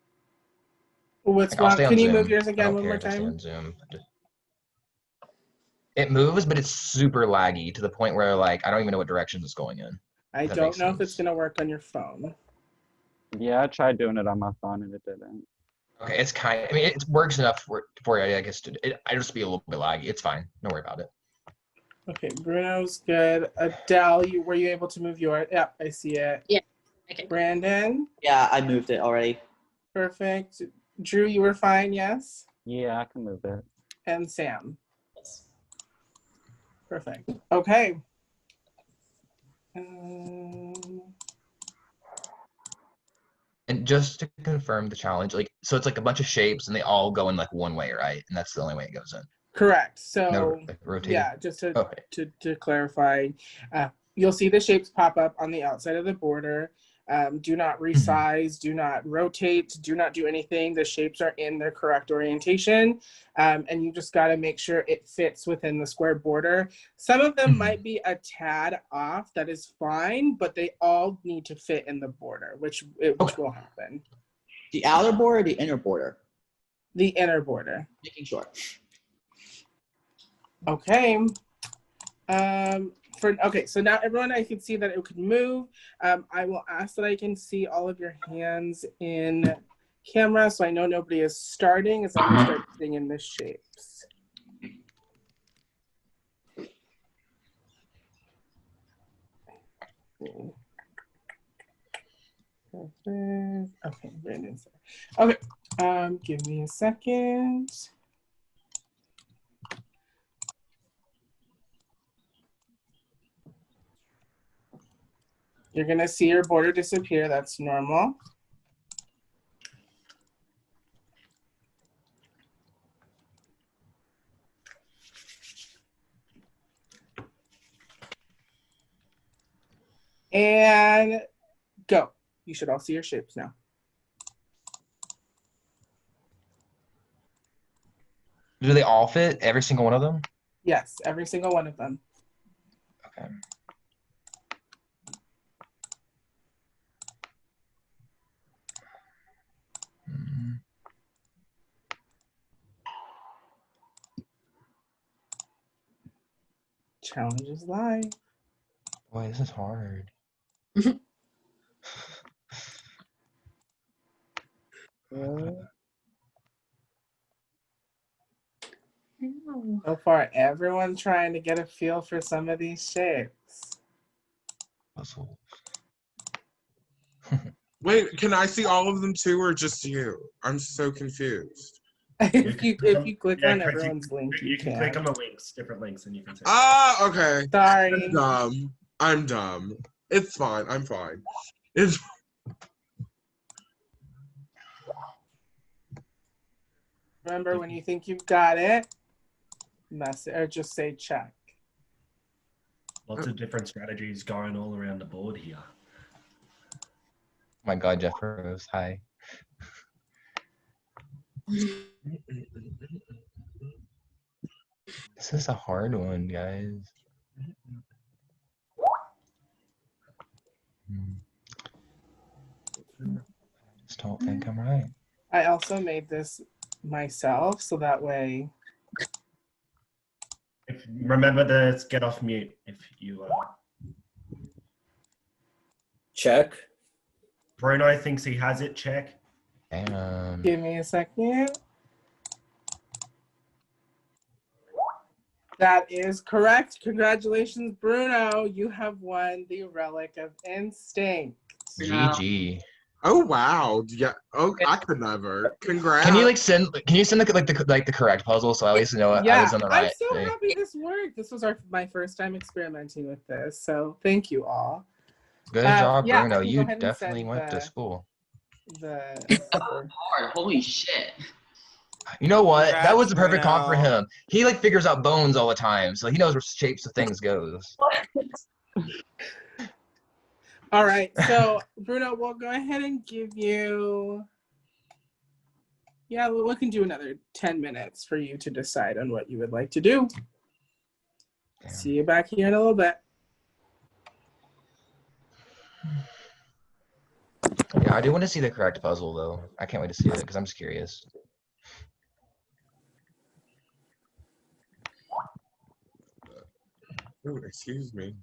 What's I'll stay on Can you Zoom. move yours I again don't one care more if I stay time? on Zoom. It moves, but it's super laggy to the point where like I don't even know what directions it's going in. I don't know if it's gonna work on your phone. Yeah, I tried doing it on my phone and it didn't. Okay, it's kind of, I mean, it works enough for you, I guess. I just be a little bit laggy. It's fine. Don't worry about it. Okay, Bruno's good. Adele, were you able to move your? Yep, I see it. Yeah. Okay. Brandon? Yeah, I moved it already. Perfect. Drew, you were fine, yes? Yeah, I can move it. And Sam? Yes. Perfect. Okay. And just to confirm the challenge, like, so it's like a bunch of shapes and they all go in like one way, right? And that's the only way it goes in. Correct. So no, like, rotating. Yeah, just to clarify, you'll see the shapes pop up on the outside of the border. Do not resize, do not rotate, do not do anything. The shapes are in their correct orientation. And you just got to make sure it fits within the square border. Some of them might be a tad off, that is fine, but they all need to fit in the border, which will happen. The outer border or the inner border? The inner border. Making sure. Okay. Okay, so now everyone, I can see that it could move. I will ask that I can see all of your hands in camera, so I know nobody is starting as I'm going to start putting in the shapes. Perfect. Okay, Brandon's there. Okay, give me a second. You're gonna see your border disappear, that's normal. And go. You should all see your shapes now. Do they all fit? Every single one of them? Yes, every single one of them. Okay. Challenge is live. Boy, this is hard. So far, everyone's trying to get a feel for some of these shapes. Wait, can I see all of them too, or just you? I'm so confused. if you click on everyone's link, you can click on the links, different links, and you can see. Ah, okay. Sorry. I'm dumb. It's fine. I'm fine. It's. Remember, when you think you've got it, or just say check. Lots of different strategies going all around the board here. Oh my God, Jeff Rose, hi. This is a hard one, guys. I just don't think I'm right. I also made this myself, so that way. Remember to get off mute if you Check. Bruno thinks he has it. Check. Give me a second. That is correct. Congratulations, Bruno. You have won the Relic of Instinct. GG. Oh wow. Yeah. Oh, I could never. Congrats. Can you send the correct puzzle so at least know I Yeah, was on the I'm right so thing? happy this worked. This was my first time experimenting with this, so thank you all. Good job, Yeah, I Bruno. can go You ahead and definitely send went to school. Hard. Holy shit. You know what? That was Congrats, the perfect comp for Bruno. him. He figures out bones all the time, so he knows where shapes of things goes. All right, so Bruno, we'll go ahead and give you. Yeah, we can do another 10 minutes for you to decide on what you would like to do. Damn. See you back here in a little bit. Yeah, I do want to see the correct puzzle though. I can't wait to see it because I'm just curious. Ooh, excuse me.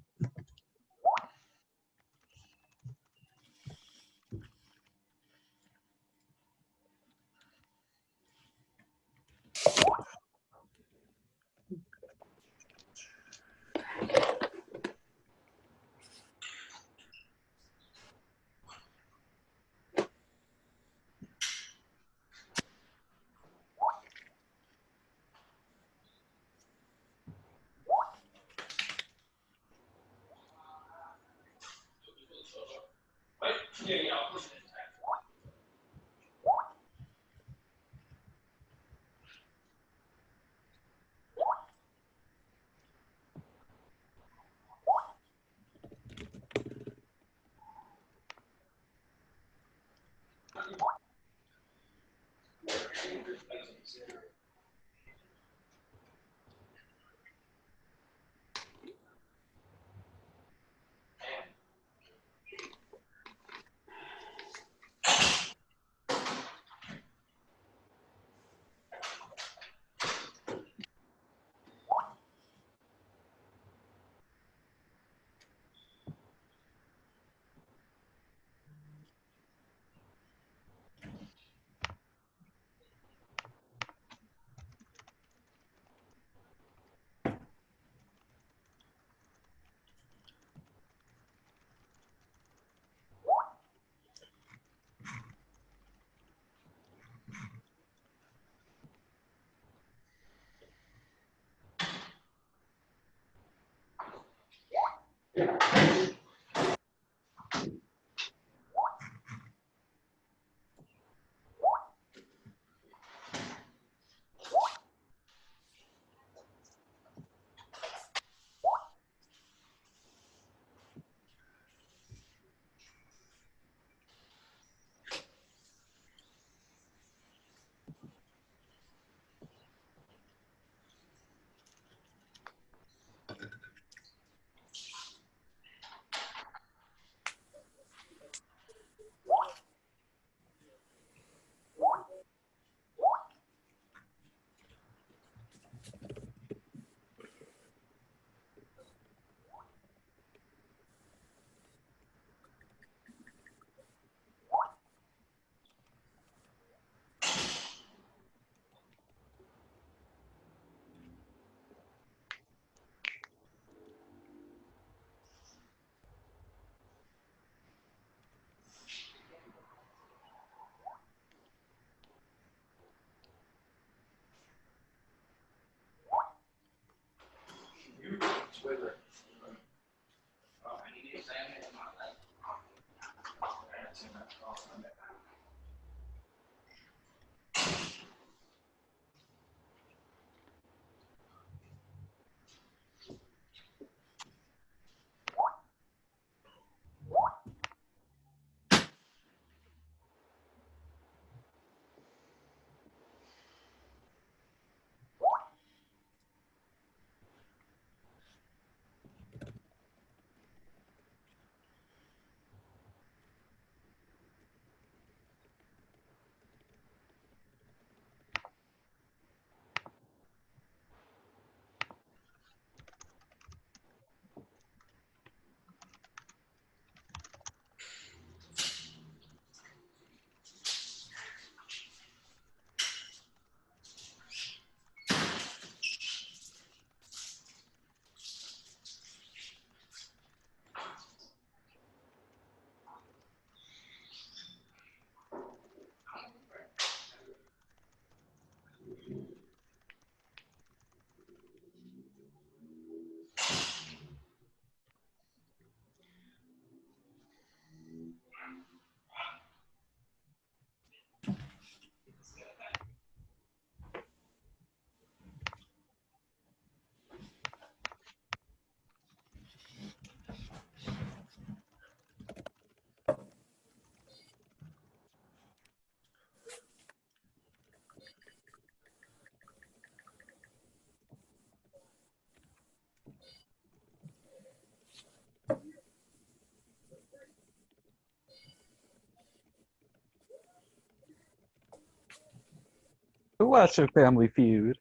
watching Family Feud.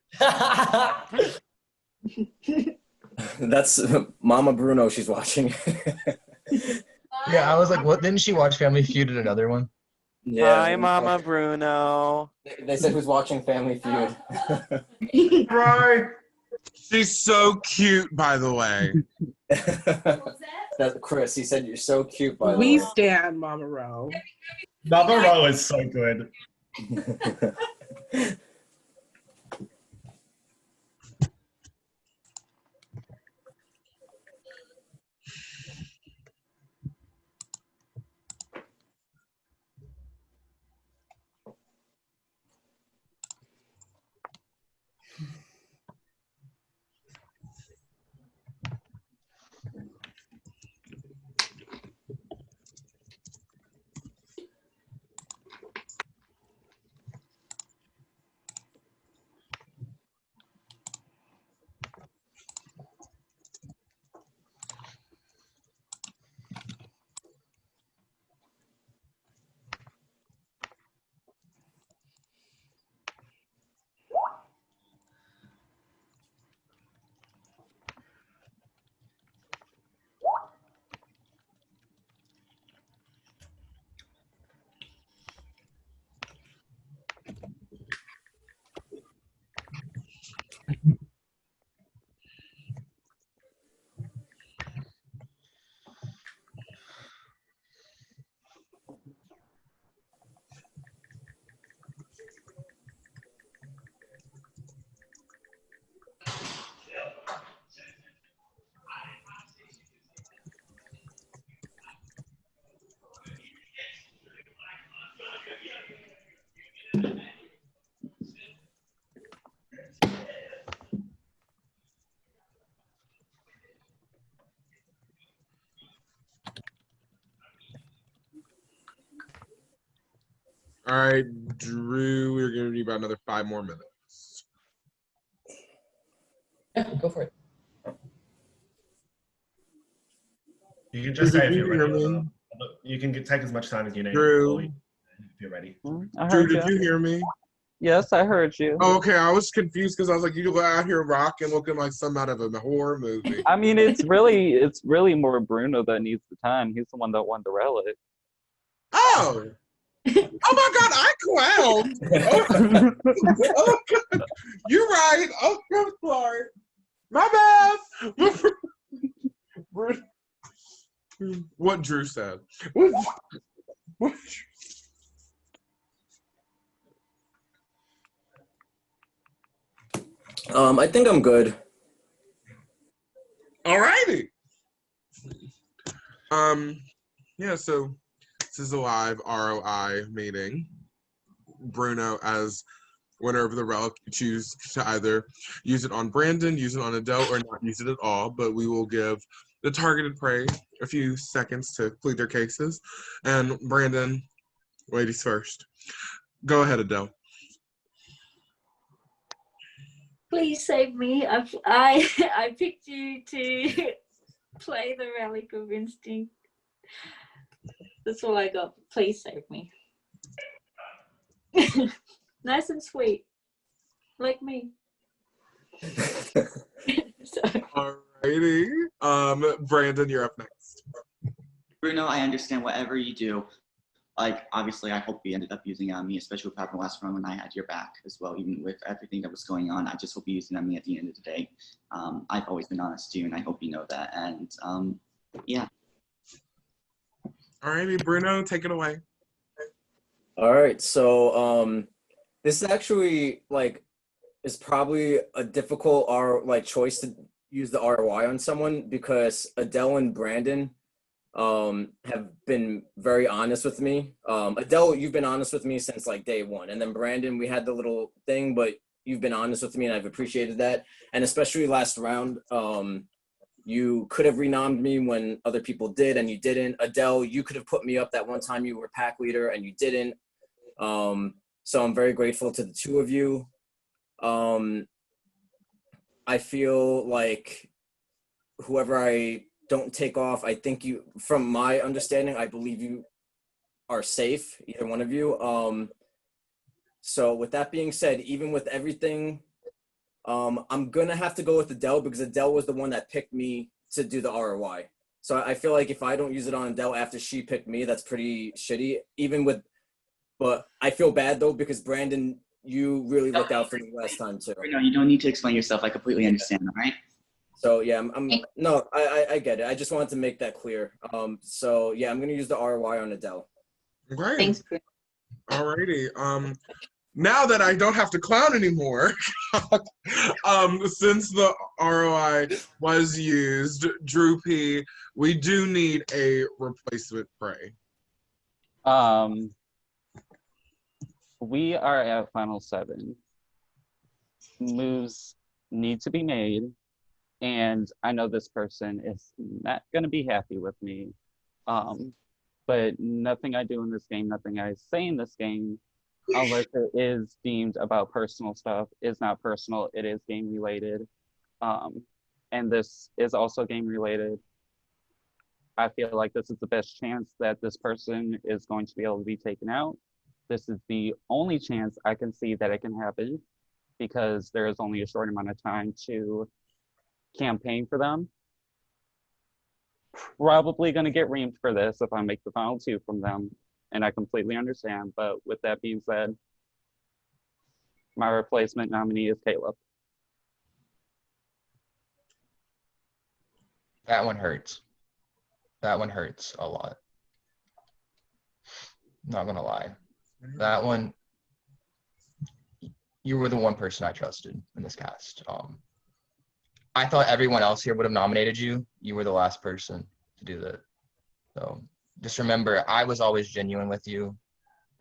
That's Mama Bruno. She's watching. Yeah, I was like, what? Didn't she watch Family Feud in another one? Yeah. Hi, Mama Bruno. They said who's watching Family Feud. Bro. She's so cute, by the way. That's Chris. He said you're so cute. By the We way. stand Mama Ro. Mama Ro is so good. All right, Drew, we're gonna need about another 5 more minutes. Yeah, go for it. You can just Drew, say did if you you're hear ready. me? You can take as much time as you need. Drew. If you're ready. I Drew, heard did you hear me? Yes, I heard you. Oh, okay. I was confused because I was like, you go out here rocking, looking like some out of a horror movie. I mean, it's really more Bruno that needs the time. He's the one that won the relic. Oh. Oh my God, I clowned. Oh, oh God. You're right. Oh, I'm sorry. My bad. What Drew said. What? I think I'm good. All righty. Yeah, so this is a live ROI meeting. Bruno, as winner of the relic, you choose to either use it on Brandon, use it on Adele, or not use it at all, but we will give the targeted prey a few seconds to plead their cases. And Brandon, ladies first. Go ahead, Adele. Please save me. I picked you to play the Relic of Instinct. That's all I got. Please save me. Nice and sweet. Like me. Alrighty. Brandon, you're up next. Bruno, I understand whatever you do. Like, obviously, I hope you ended up using it on me, especially what happened last round when I had your back as well, even with everything that was going on. I just hope you used it on me at the end of the day. I've always been honest to you, and I hope you know that. And yeah. Alrighty, Bruno, take it away. All right, so this is actually is probably a difficult choice to use the ROI on someone because Adele and Brandon have been very honest with me. Adele, you've been honest with me since day one, and then Brandon, we had the little thing, but you've been honest with me, and I've appreciated that. And especially last round, you could have renommed me when other people did, and you didn't. Adele, you could have put me up that one time you were pack leader, and you didn't. So I'm very grateful to the two of you. I feel like whoever I don't take off, I think you, from my understanding, I believe you are safe, either one of you. So with that being said, even with everything, I'm gonna have to go with Adele because Adele was the one that picked me to do the ROI. So I feel like if I don't use it on Adele after she picked me, that's pretty shitty. But I feel bad though because Brandon, you really looked out for me last time too. No, you don't need to explain yourself. I completely understand. All right. So yeah, I get it. I just wanted to make that clear. So yeah, I'm gonna use the ROI on Adele. Great. Thanks, Chris. Alrighty. Now that I don't have to clown anymore, since the ROI was used, Drew P, we do need a replacement prey. We are at final 7. Moves need to be made, and I know this person is not going to be happy with me. But nothing I do in this game, nothing I say in this game, unless it is deemed about personal stuff, is not personal. It is game related, and this is also game related. I feel like this is the best chance that this person is going to be able to be taken out. This is the only chance I can see that it can happen because there is only a short amount of time to campaign for them. Probably going to get reamed for this if I make the final 2 from them, and I completely understand. But with that being said, my replacement nominee is Caleb. That one hurts. That one hurts a lot. Not gonna lie. That one, you were the one person I trusted in this cast. I thought everyone else here would have nominated you. You were the last person to do that. So just remember, I was always genuine with you.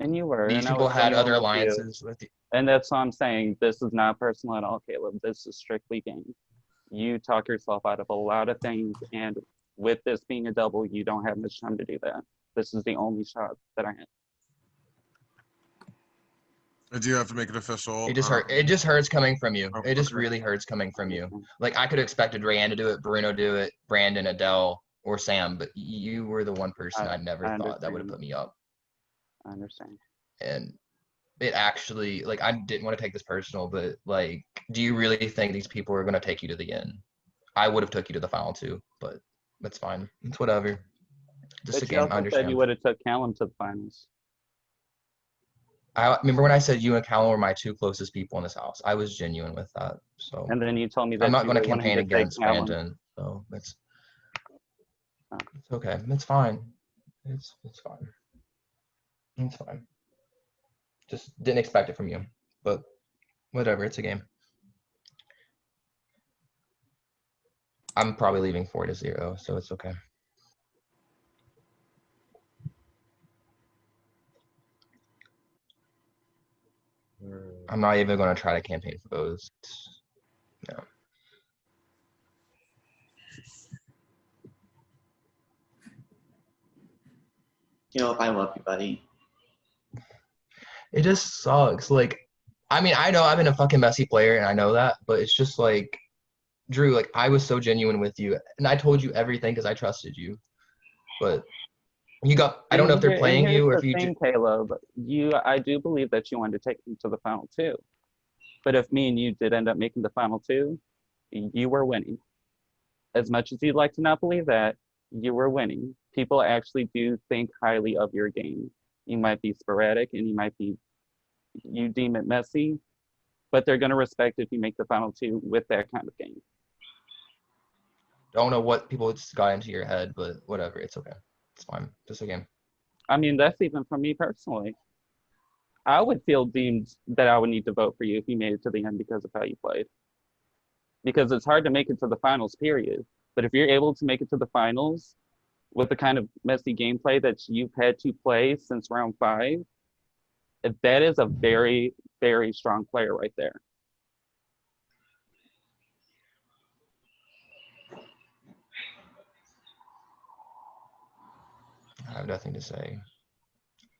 And you were. These and people had other alliances with you. And that's why I'm saying this is not personal at all, Caleb. This is strictly game. You talk yourself out of a lot of things, and with this being a double, you don't have much time to do that. This is the only shot that I have. I do have to make it official. It just hurt. It just hurts coming from you. It just okay. really hurts coming from you. Like I could have expected Rayanne to do it, Bruno do it, Brandon, Adele, or Sam, but you were the one person I never thought that would have put me up. I understand. And it actually, like, I didn't want to take this personal, but like, do you really think these people are going to take you to the end? I would have took you to the final 2, but that's fine. It's whatever. Just a game. I understand. Said you would have took Callum to the finals. I remember when I said you and Callum were my 2 closest people in this house. I was genuine with that. So. And then you told me that I'm not going to campaign against Brandon. So it's okay. It's fine. It's fine. It's fine. Just didn't expect it from you, but whatever. It's a game. I'm probably leaving 4-0, so it's okay. I'm not even going to try to campaign for those. No. I love you, buddy. It just sucks. Like, I mean, I know I've been a fucking messy player, and I know that, but it's just like, Drew, like, I was so genuine with you, and I told you everything because I trusted you. But you got, I don't know if they're playing you or if you just. Caleb, I do believe that you wanted to take them to the final 2. But if me and you did end up making the final 2, you were winning. As much as you'd like to not believe that, you were winning. People actually do think highly of your game. You might be sporadic and you deem it messy, but they're going to respect if you make the final 2 with that kind of game. Don't know what people just got into your head, but whatever. It's okay. It's fine. Just a game. I mean, that's even from me personally. I would feel deemed that I would need to vote for you if you made it to the end because of how you played. Because it's hard to make it to the finals, period. But if you're able to make it to the finals with the kind of messy gameplay that you've had to play since round 5, that is a very, very strong player right there. I have nothing to say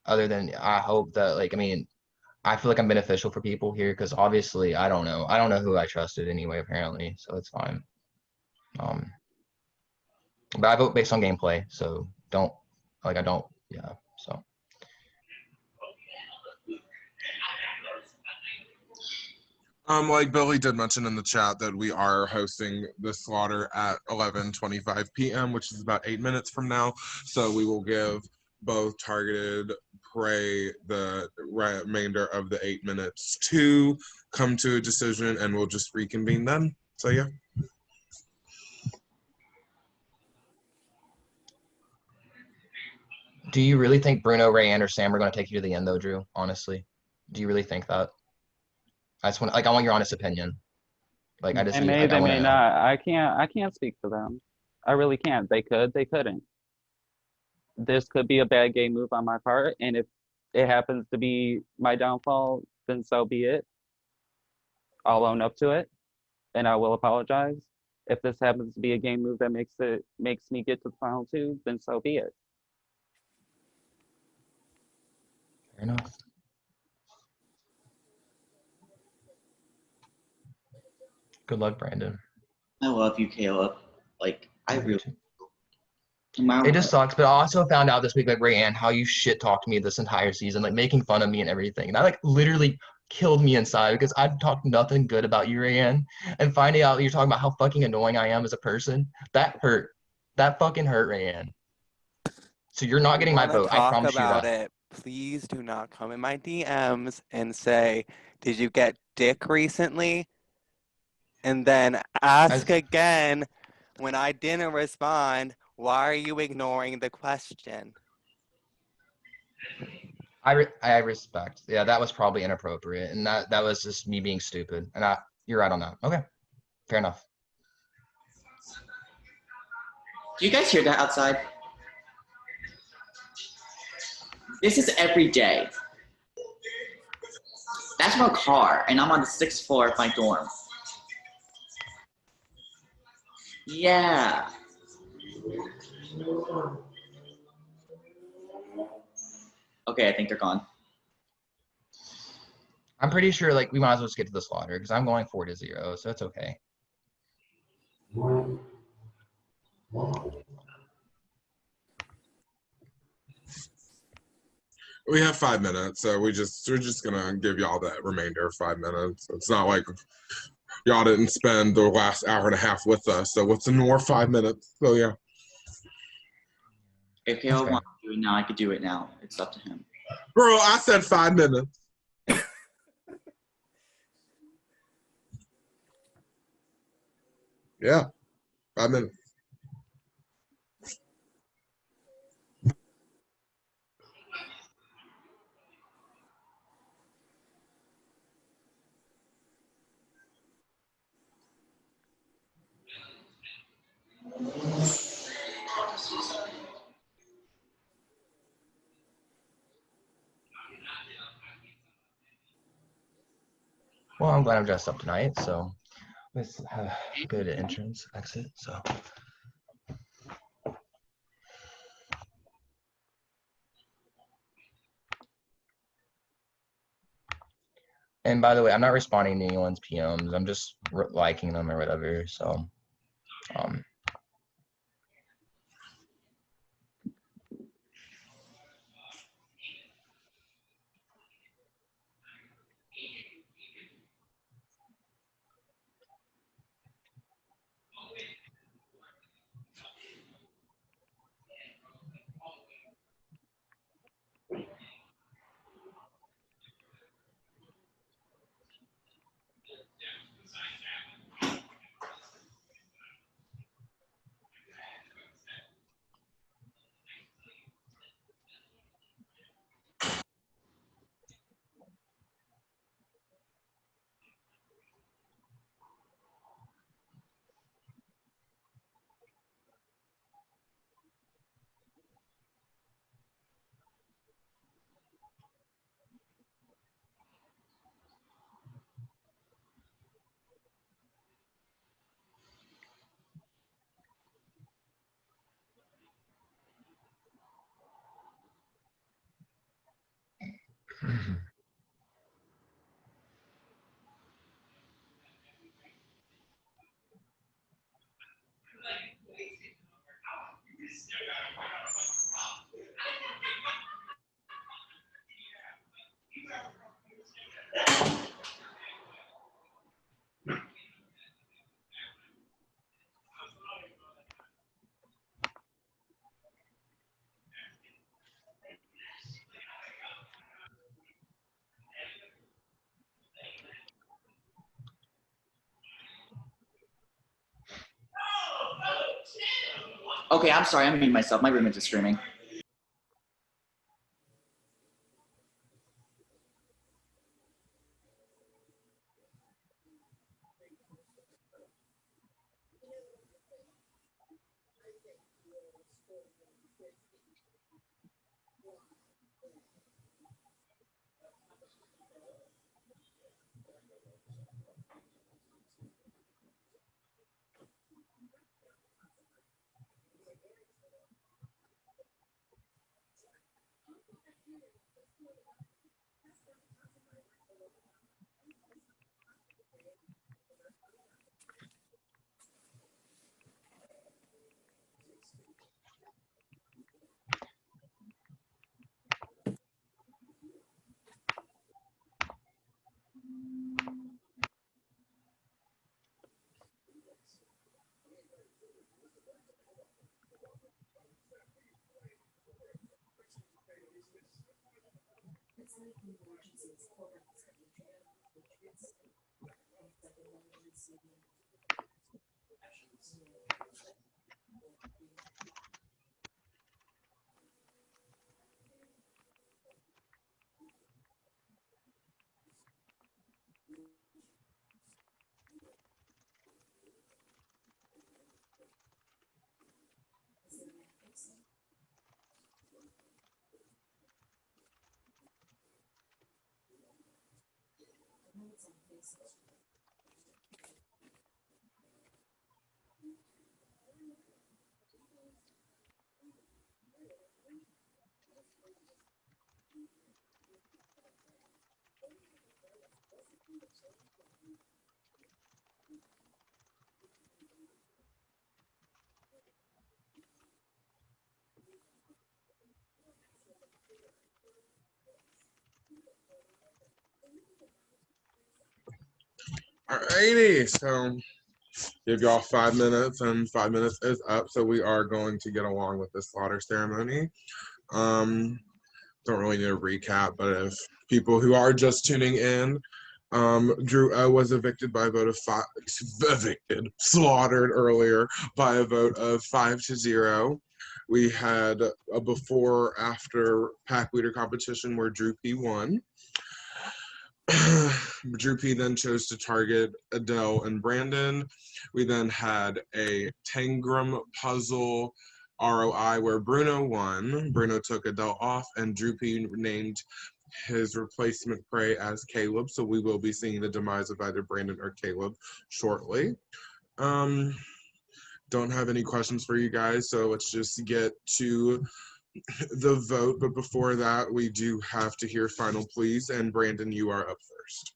other than I hope that, like, I mean, I feel like I'm beneficial for people here because obviously I don't know who I trusted anyway, apparently, so it's fine. But I vote based on gameplay, so yeah, so. Like Billy did mention in the chat that we are hosting the slaughter at 11:25 p.m., which is about 8 minutes from now. So we will give both targeted prey the remainder of the 8 minutes to come to a decision, and we'll just reconvene then. So yeah. Do you really think Bruno, Rayanne, or Sam are going to take you to the end, though, Drew? Honestly, do you really think that? I just want, like, I want your honest opinion. Like, I just They need, may, like, I they want may to know. not. I can't speak for them. I really can't. They could, they couldn't. This could be a bad game move on my part, and if it happens to be my downfall, then so be it. I'll own up to it, and I will apologize. If this happens to be a game move that makes me get to the final two, then so be it. Fair enough. Good luck, Brandon. I love you, Caleb. Like, I really. It just sucks, but I also found out this week, like, Rayanne, how you shit talked me this entire season, like making fun of me and everything. And I like literally killed me inside because I've talked nothing good about you, Rayanne. And finding out you're talking about how fucking annoying I am as a person, that hurt. That fucking hurt, Rayanne. So you're not getting my vote. I Talk promise you about that. it. Please do not come in my DMs and say, "Did you get dick recently?" And then ask again when I didn't respond. Why are you ignoring the question? I respect. Yeah, that was probably inappropriate, and that was just me being stupid. And you're right on that. Okay, fair enough. Do you guys hear that outside? This is every day. That's my car, and I'm on the 6th floor of my dorm. Yeah. Okay, I think they're gone. I'm pretty sure like we might as well just get to the slaughter because I'm going 4-0, so it's okay. We have 5 minutes, so we're just gonna give y'all that remainder of 5 minutes. It's not like y'all didn't spend the last hour and a half with us, so what's in more 5 minutes? So yeah. If Caleb wants to do it now, I could do it now. It's up to him. Bro, I said 5 minutes. Yeah, 5 minutes. Well, I'm glad I'm dressed up tonight, so let's have a good entrance, exit. So. And by the way, I'm not responding to anyone's PMs. I'm just liking them or whatever. So, Okay, I'm sorry. I'm muting myself. My roommate's just screaming. Alrighty, so give y'all 5 minutes, and 5 minutes is up, so we are going to get along with the slaughter ceremony. Don't really need a recap, but if people who are just tuning in, Drew O was evicted by a vote of 5, slaughtered earlier by a vote of 5-0. We had a before-after pack leader competition where Drew P won. Drew P then chose to target Adele and Brandon. We then had a Tangram puzzle ROI where Bruno won. Bruno took Adele off, and Drew P named his replacement prey as Caleb. So we will be seeing the demise of either Brandon or Caleb shortly. Don't have any questions for you guys, so let's just get to the vote. But before that, we do have to hear final pleas, and Brandon, you are up first.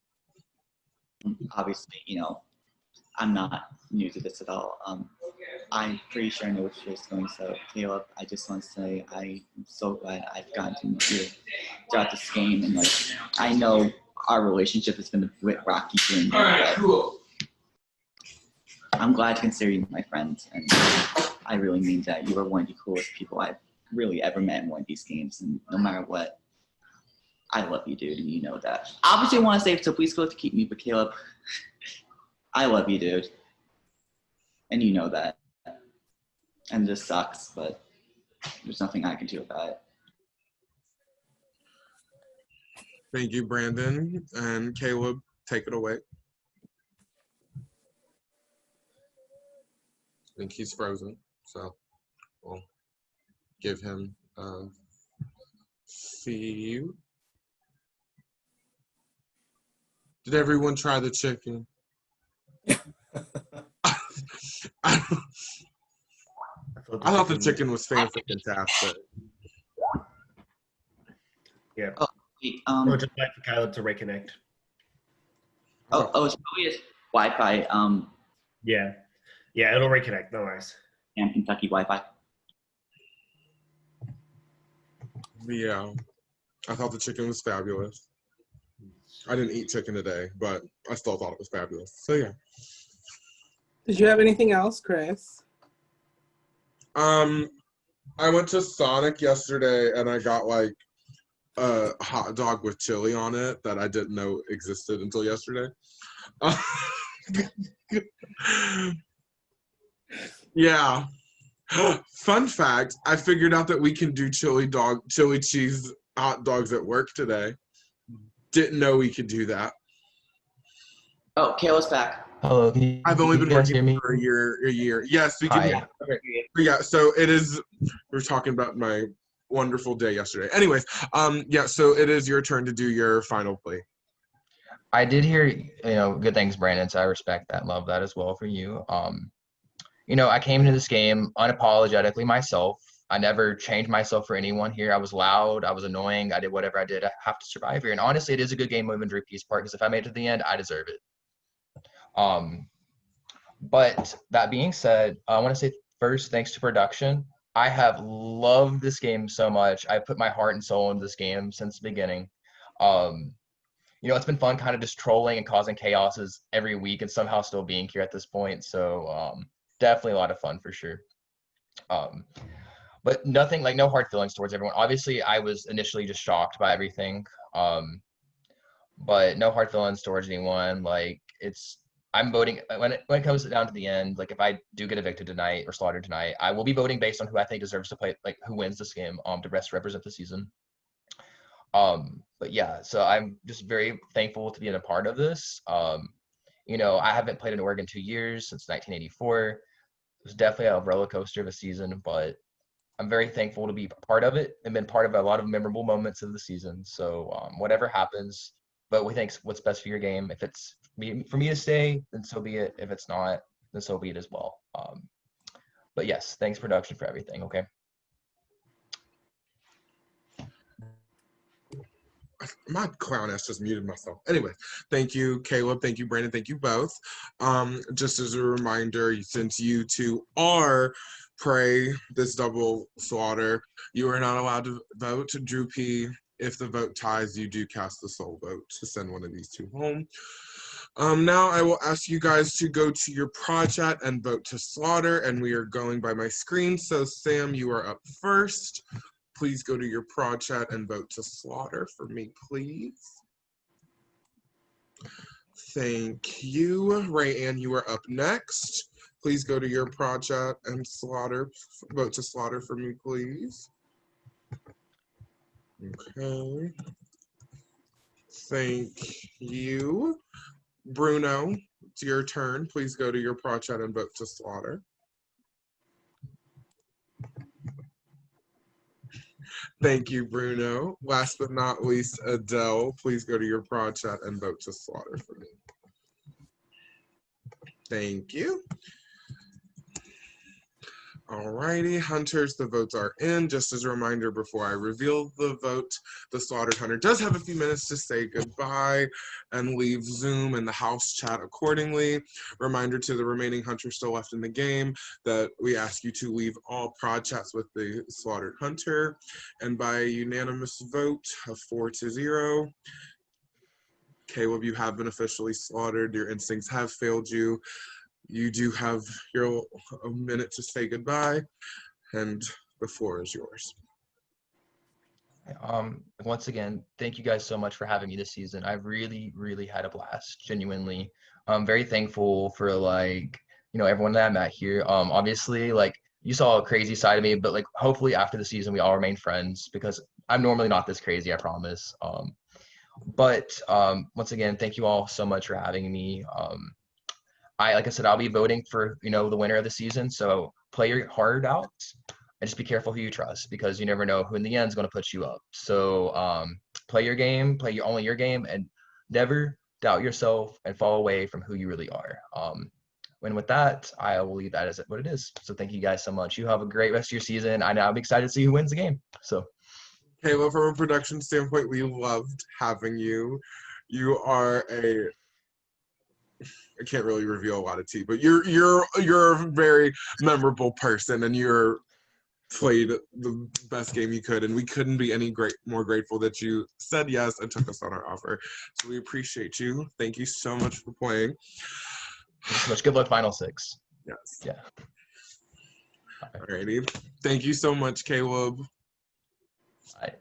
Obviously, I'm not new to this at all. I'm pretty sure I know what you're going. So, Caleb, I just want to say I'm so glad I've gotten to meet you throughout this game, and I know our relationship has been a bit rocky during the but cool. I'm glad to consider you my friend, and I really mean that. You are one of the coolest people I've really ever met in one of these games, and no matter what, I love you, dude, and you know that. Obviously, I want to say, so please go to keep me, but Caleb, I love you, dude, and you know that. And this sucks, but there's nothing I can do about it. Thank you, Brandon. And Caleb, take it away. I think he's frozen, so we'll give him a few. Did everyone try the chicken? I thought the chicken was fantastic. Yeah. Oh, wait, We'll just wait for Caleb to reconnect. It's probably his Wi-Fi. Yeah, it'll reconnect. No worries. And Kentucky Wi-Fi. Yeah, I thought the chicken was fabulous. I didn't eat chicken today, but I still thought it was fabulous. So yeah. Did you have anything else, Chris? I went to Sonic yesterday and I got like a hot dog with chili on it that I didn't know existed until yesterday. Yeah. Fun fact, I figured out that we can do chili cheese hot dogs at work today. Didn't know we could do that. Oh, Kayla's back. Hello, can I've only you been guys working hear me? for a year. Yes, we can. Hi. Okay. Yeah, so it is, we're talking about my wonderful day yesterday. Anyways, yeah, so it is your turn to do your final play. I did hear, good things, Brandon, so I respect that and love that as well for you. I came into this game unapologetically myself. I never changed myself for anyone here. I was loud. I was annoying. I did whatever I did. I have to survive here. And honestly, it is a good game moving Drew P's part because if I made it to the end, I deserve it. But that being said, I want to say first, thanks to production. I have loved this game so much. I put my heart and soul into this game since the beginning. It's been fun kind of just trolling and causing chaoses every week and somehow still being here at this point. So definitely a lot of fun for sure. But nothing, like no hard feelings towards everyone. Obviously, I was initially just shocked by everything. But no hard feelings towards anyone. I'm voting when it comes down to the end. Like if I do get evicted tonight or slaughtered tonight, I will be voting based on who I think deserves to play, like who wins this game, to best represent the season. But yeah, so I'm just very thankful to be in a part of this. I haven't played in Oregon 2 years since 1984. It was definitely a roller coaster of a season, but I'm very thankful to be part of it and been part of a lot of memorable moments of the season. So whatever happens, but we think what's best for your game. If it's for me to stay, then so be it. If it's not, then so be it as well. But yes, thanks production for everything. Okay. My clown ass just muted myself. Anyway, thank you, Caleb. Thank you, Brandon. Thank you both. Just as a reminder, since you two are this double slaughter, you are not allowed to vote. Drew P, if the vote ties, you do cast the sole vote to send one of these two home. Now I will ask you guys to go to your pro chat and vote to slaughter, and we are going by my screen. So Sam, you are up first. Please go to your pro chat and vote to slaughter for me, please. Thank you. Rayanne, you are up next. Please go to your pro chat and vote to slaughter for me, please. Okay. Thank you. Bruno, it's your turn. Please go to your pro chat and vote to slaughter. Thank you, Bruno. Last but not least, Adele, please go to your pro chat and vote to slaughter for me. Thank you. Alrighty, hunters, the votes are in. Just as a reminder, before I reveal the vote, the slaughtered hunter does have a few minutes to say goodbye and leave Zoom and the house chat accordingly. Reminder to the remaining hunters still left in the game that we ask you to leave all prod chats with the slaughtered hunter. And by a unanimous vote of 4-0, Caleb, you have been officially slaughtered. Your instincts have failed you. You do have a minute to say goodbye, and the floor is yours. Once again, thank you guys so much for having me this season. I've really, really had a blast, genuinely. I'm very thankful for everyone that I met here. Obviously, you saw a crazy side of me, but hopefully after the season we all remain friends because I'm normally not this crazy, I promise. But once again, thank you all so much for having me. Like I said, I'll be voting for, the winner of the season. So play your heart out and just be careful who you trust because you never know who in the end is going to put you up. So play your game, only your game, and never doubt yourself and fall away from who you really are. And with that, I will leave that as what it is. So thank you guys so much. You have a great rest of your season. I'm excited to see who wins the game. So. Kayla, from a production standpoint, we loved having you. You are I can't really reveal a lot of tea, but you're a very memorable person, and you're played the best game you could, and we couldn't be any more grateful that you said yes and took us on our offer. So we appreciate you. Thank you so much for playing. Thanks so much. Good luck, Final Six. Yes. Yeah. Alrighty. Thank you so much, Caleb. Bye.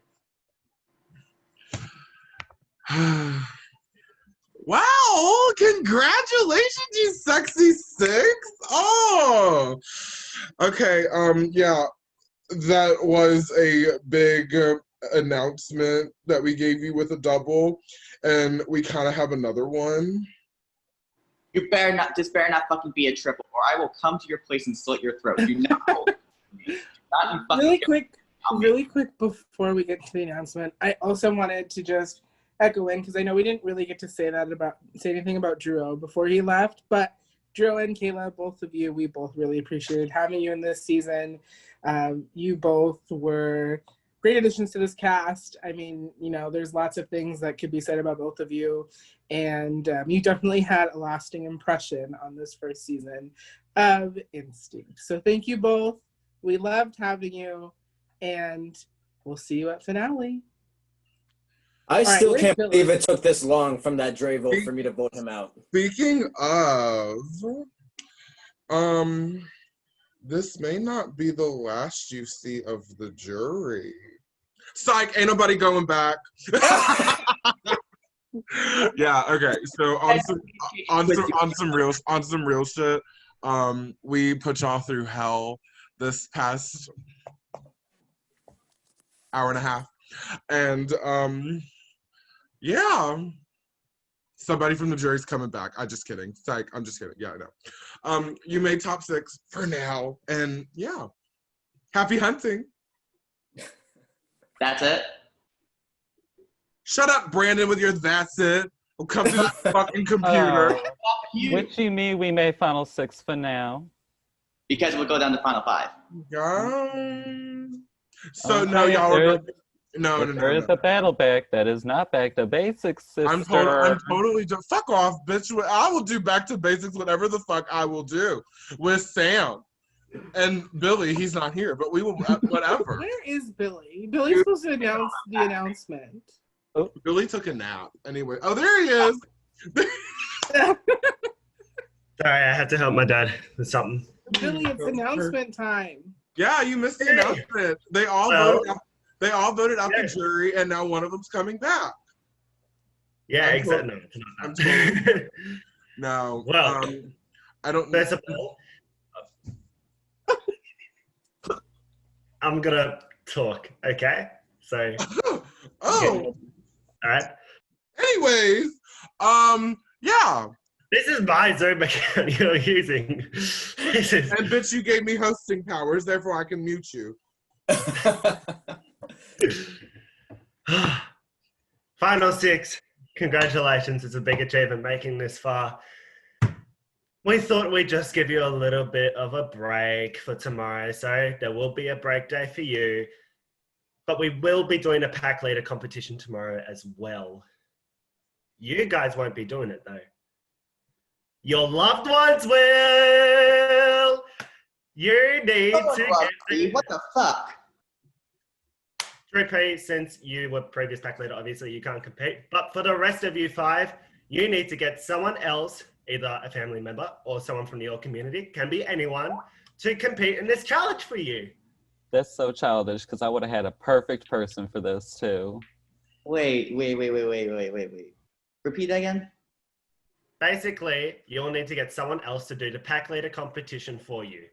Wow, congratulations, you sexy six. Oh, Okay, yeah, that was a big announcement that we gave you with a double, and we kind of have another one. You better not fucking be a triple, or I will come to your place and slit your throat. Do not hold me. Not you fucking Really quick before we get to the announcement, I also wanted to just echo in, because I know we didn't really get to say anything about Drew before he left, but Drew and Kayla, both of you, we both really appreciated having you in this season. You both were great additions to this cast. I mean, you know, there's lots of things that could be said about both of you, and you definitely had a lasting impression on this first season of Instinct. So thank you both. We loved having you, and we'll see you at finale. I still can't believe it took this long from that Dre vote for me to vote him out. Speaking of, this may not be the last you see of the jury. Psych, ain't nobody going back. Yeah, okay. So on some real shit, we put y'all through hell this past hour and a half. And yeah. Somebody from the jury's coming back. I'm just kidding. Psych, I'm just kidding. Yeah, I know. You made top 6 for now. And yeah. Happy hunting. That's it? Shut up, Brandon, with your that's it. We'll come to the fucking computer. Which you mean we made final 6 for now? Because we'll go down to final 5. So Okay, no, y'all are no. There is a battle back that is not back to basics, sister. I'm totally just fuck off, bitch. I will do back to basics, whatever the fuck I will do with Sam and Billy. He's not here, but we will whatever. Where is Billy? Billy's supposed to announce the announcement. Oh, Billy took a nap. Anyway, oh, there he is. Sorry, I had to help my dad with something. Billy, it's announcement time. Yeah, you missed the announcement. They all voted out the jury, and now one of them's coming back. Yeah, exactly. I'm totally, no. Well, I don't. First of all, I'm gonna talk. Okay, so. Oh. All right. Anyways, yeah. This is my Zoom account you're using. And bitch, you gave me hosting powers, therefore I can mute you. Final 6. Congratulations. It's a big achievement making this far. We thought we'd just give you a little bit of a break for tomorrow. So there will be a break day for you. But we will be doing a pack leader competition tomorrow as well. You guys won't be doing it though. Your loved ones will. You need to get what the fuck? Drew P, since you were previous pack leader, obviously you can't compete. But for the rest of you 5, you need to get someone else, either a family member or someone from your community, can be anyone, to compete in this challenge for you. That's so childish, because I would have had a perfect person for this too. Wait. Repeat that again? Basically, you'll need to get someone else to do the pack leader competition for you.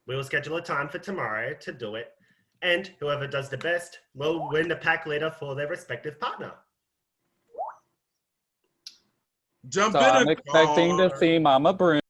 We will schedule a time for tomorrow to do it, and whoever does the best will win the pack leader for their respective partner. Jump So in. I'm expecting to see Mama Broom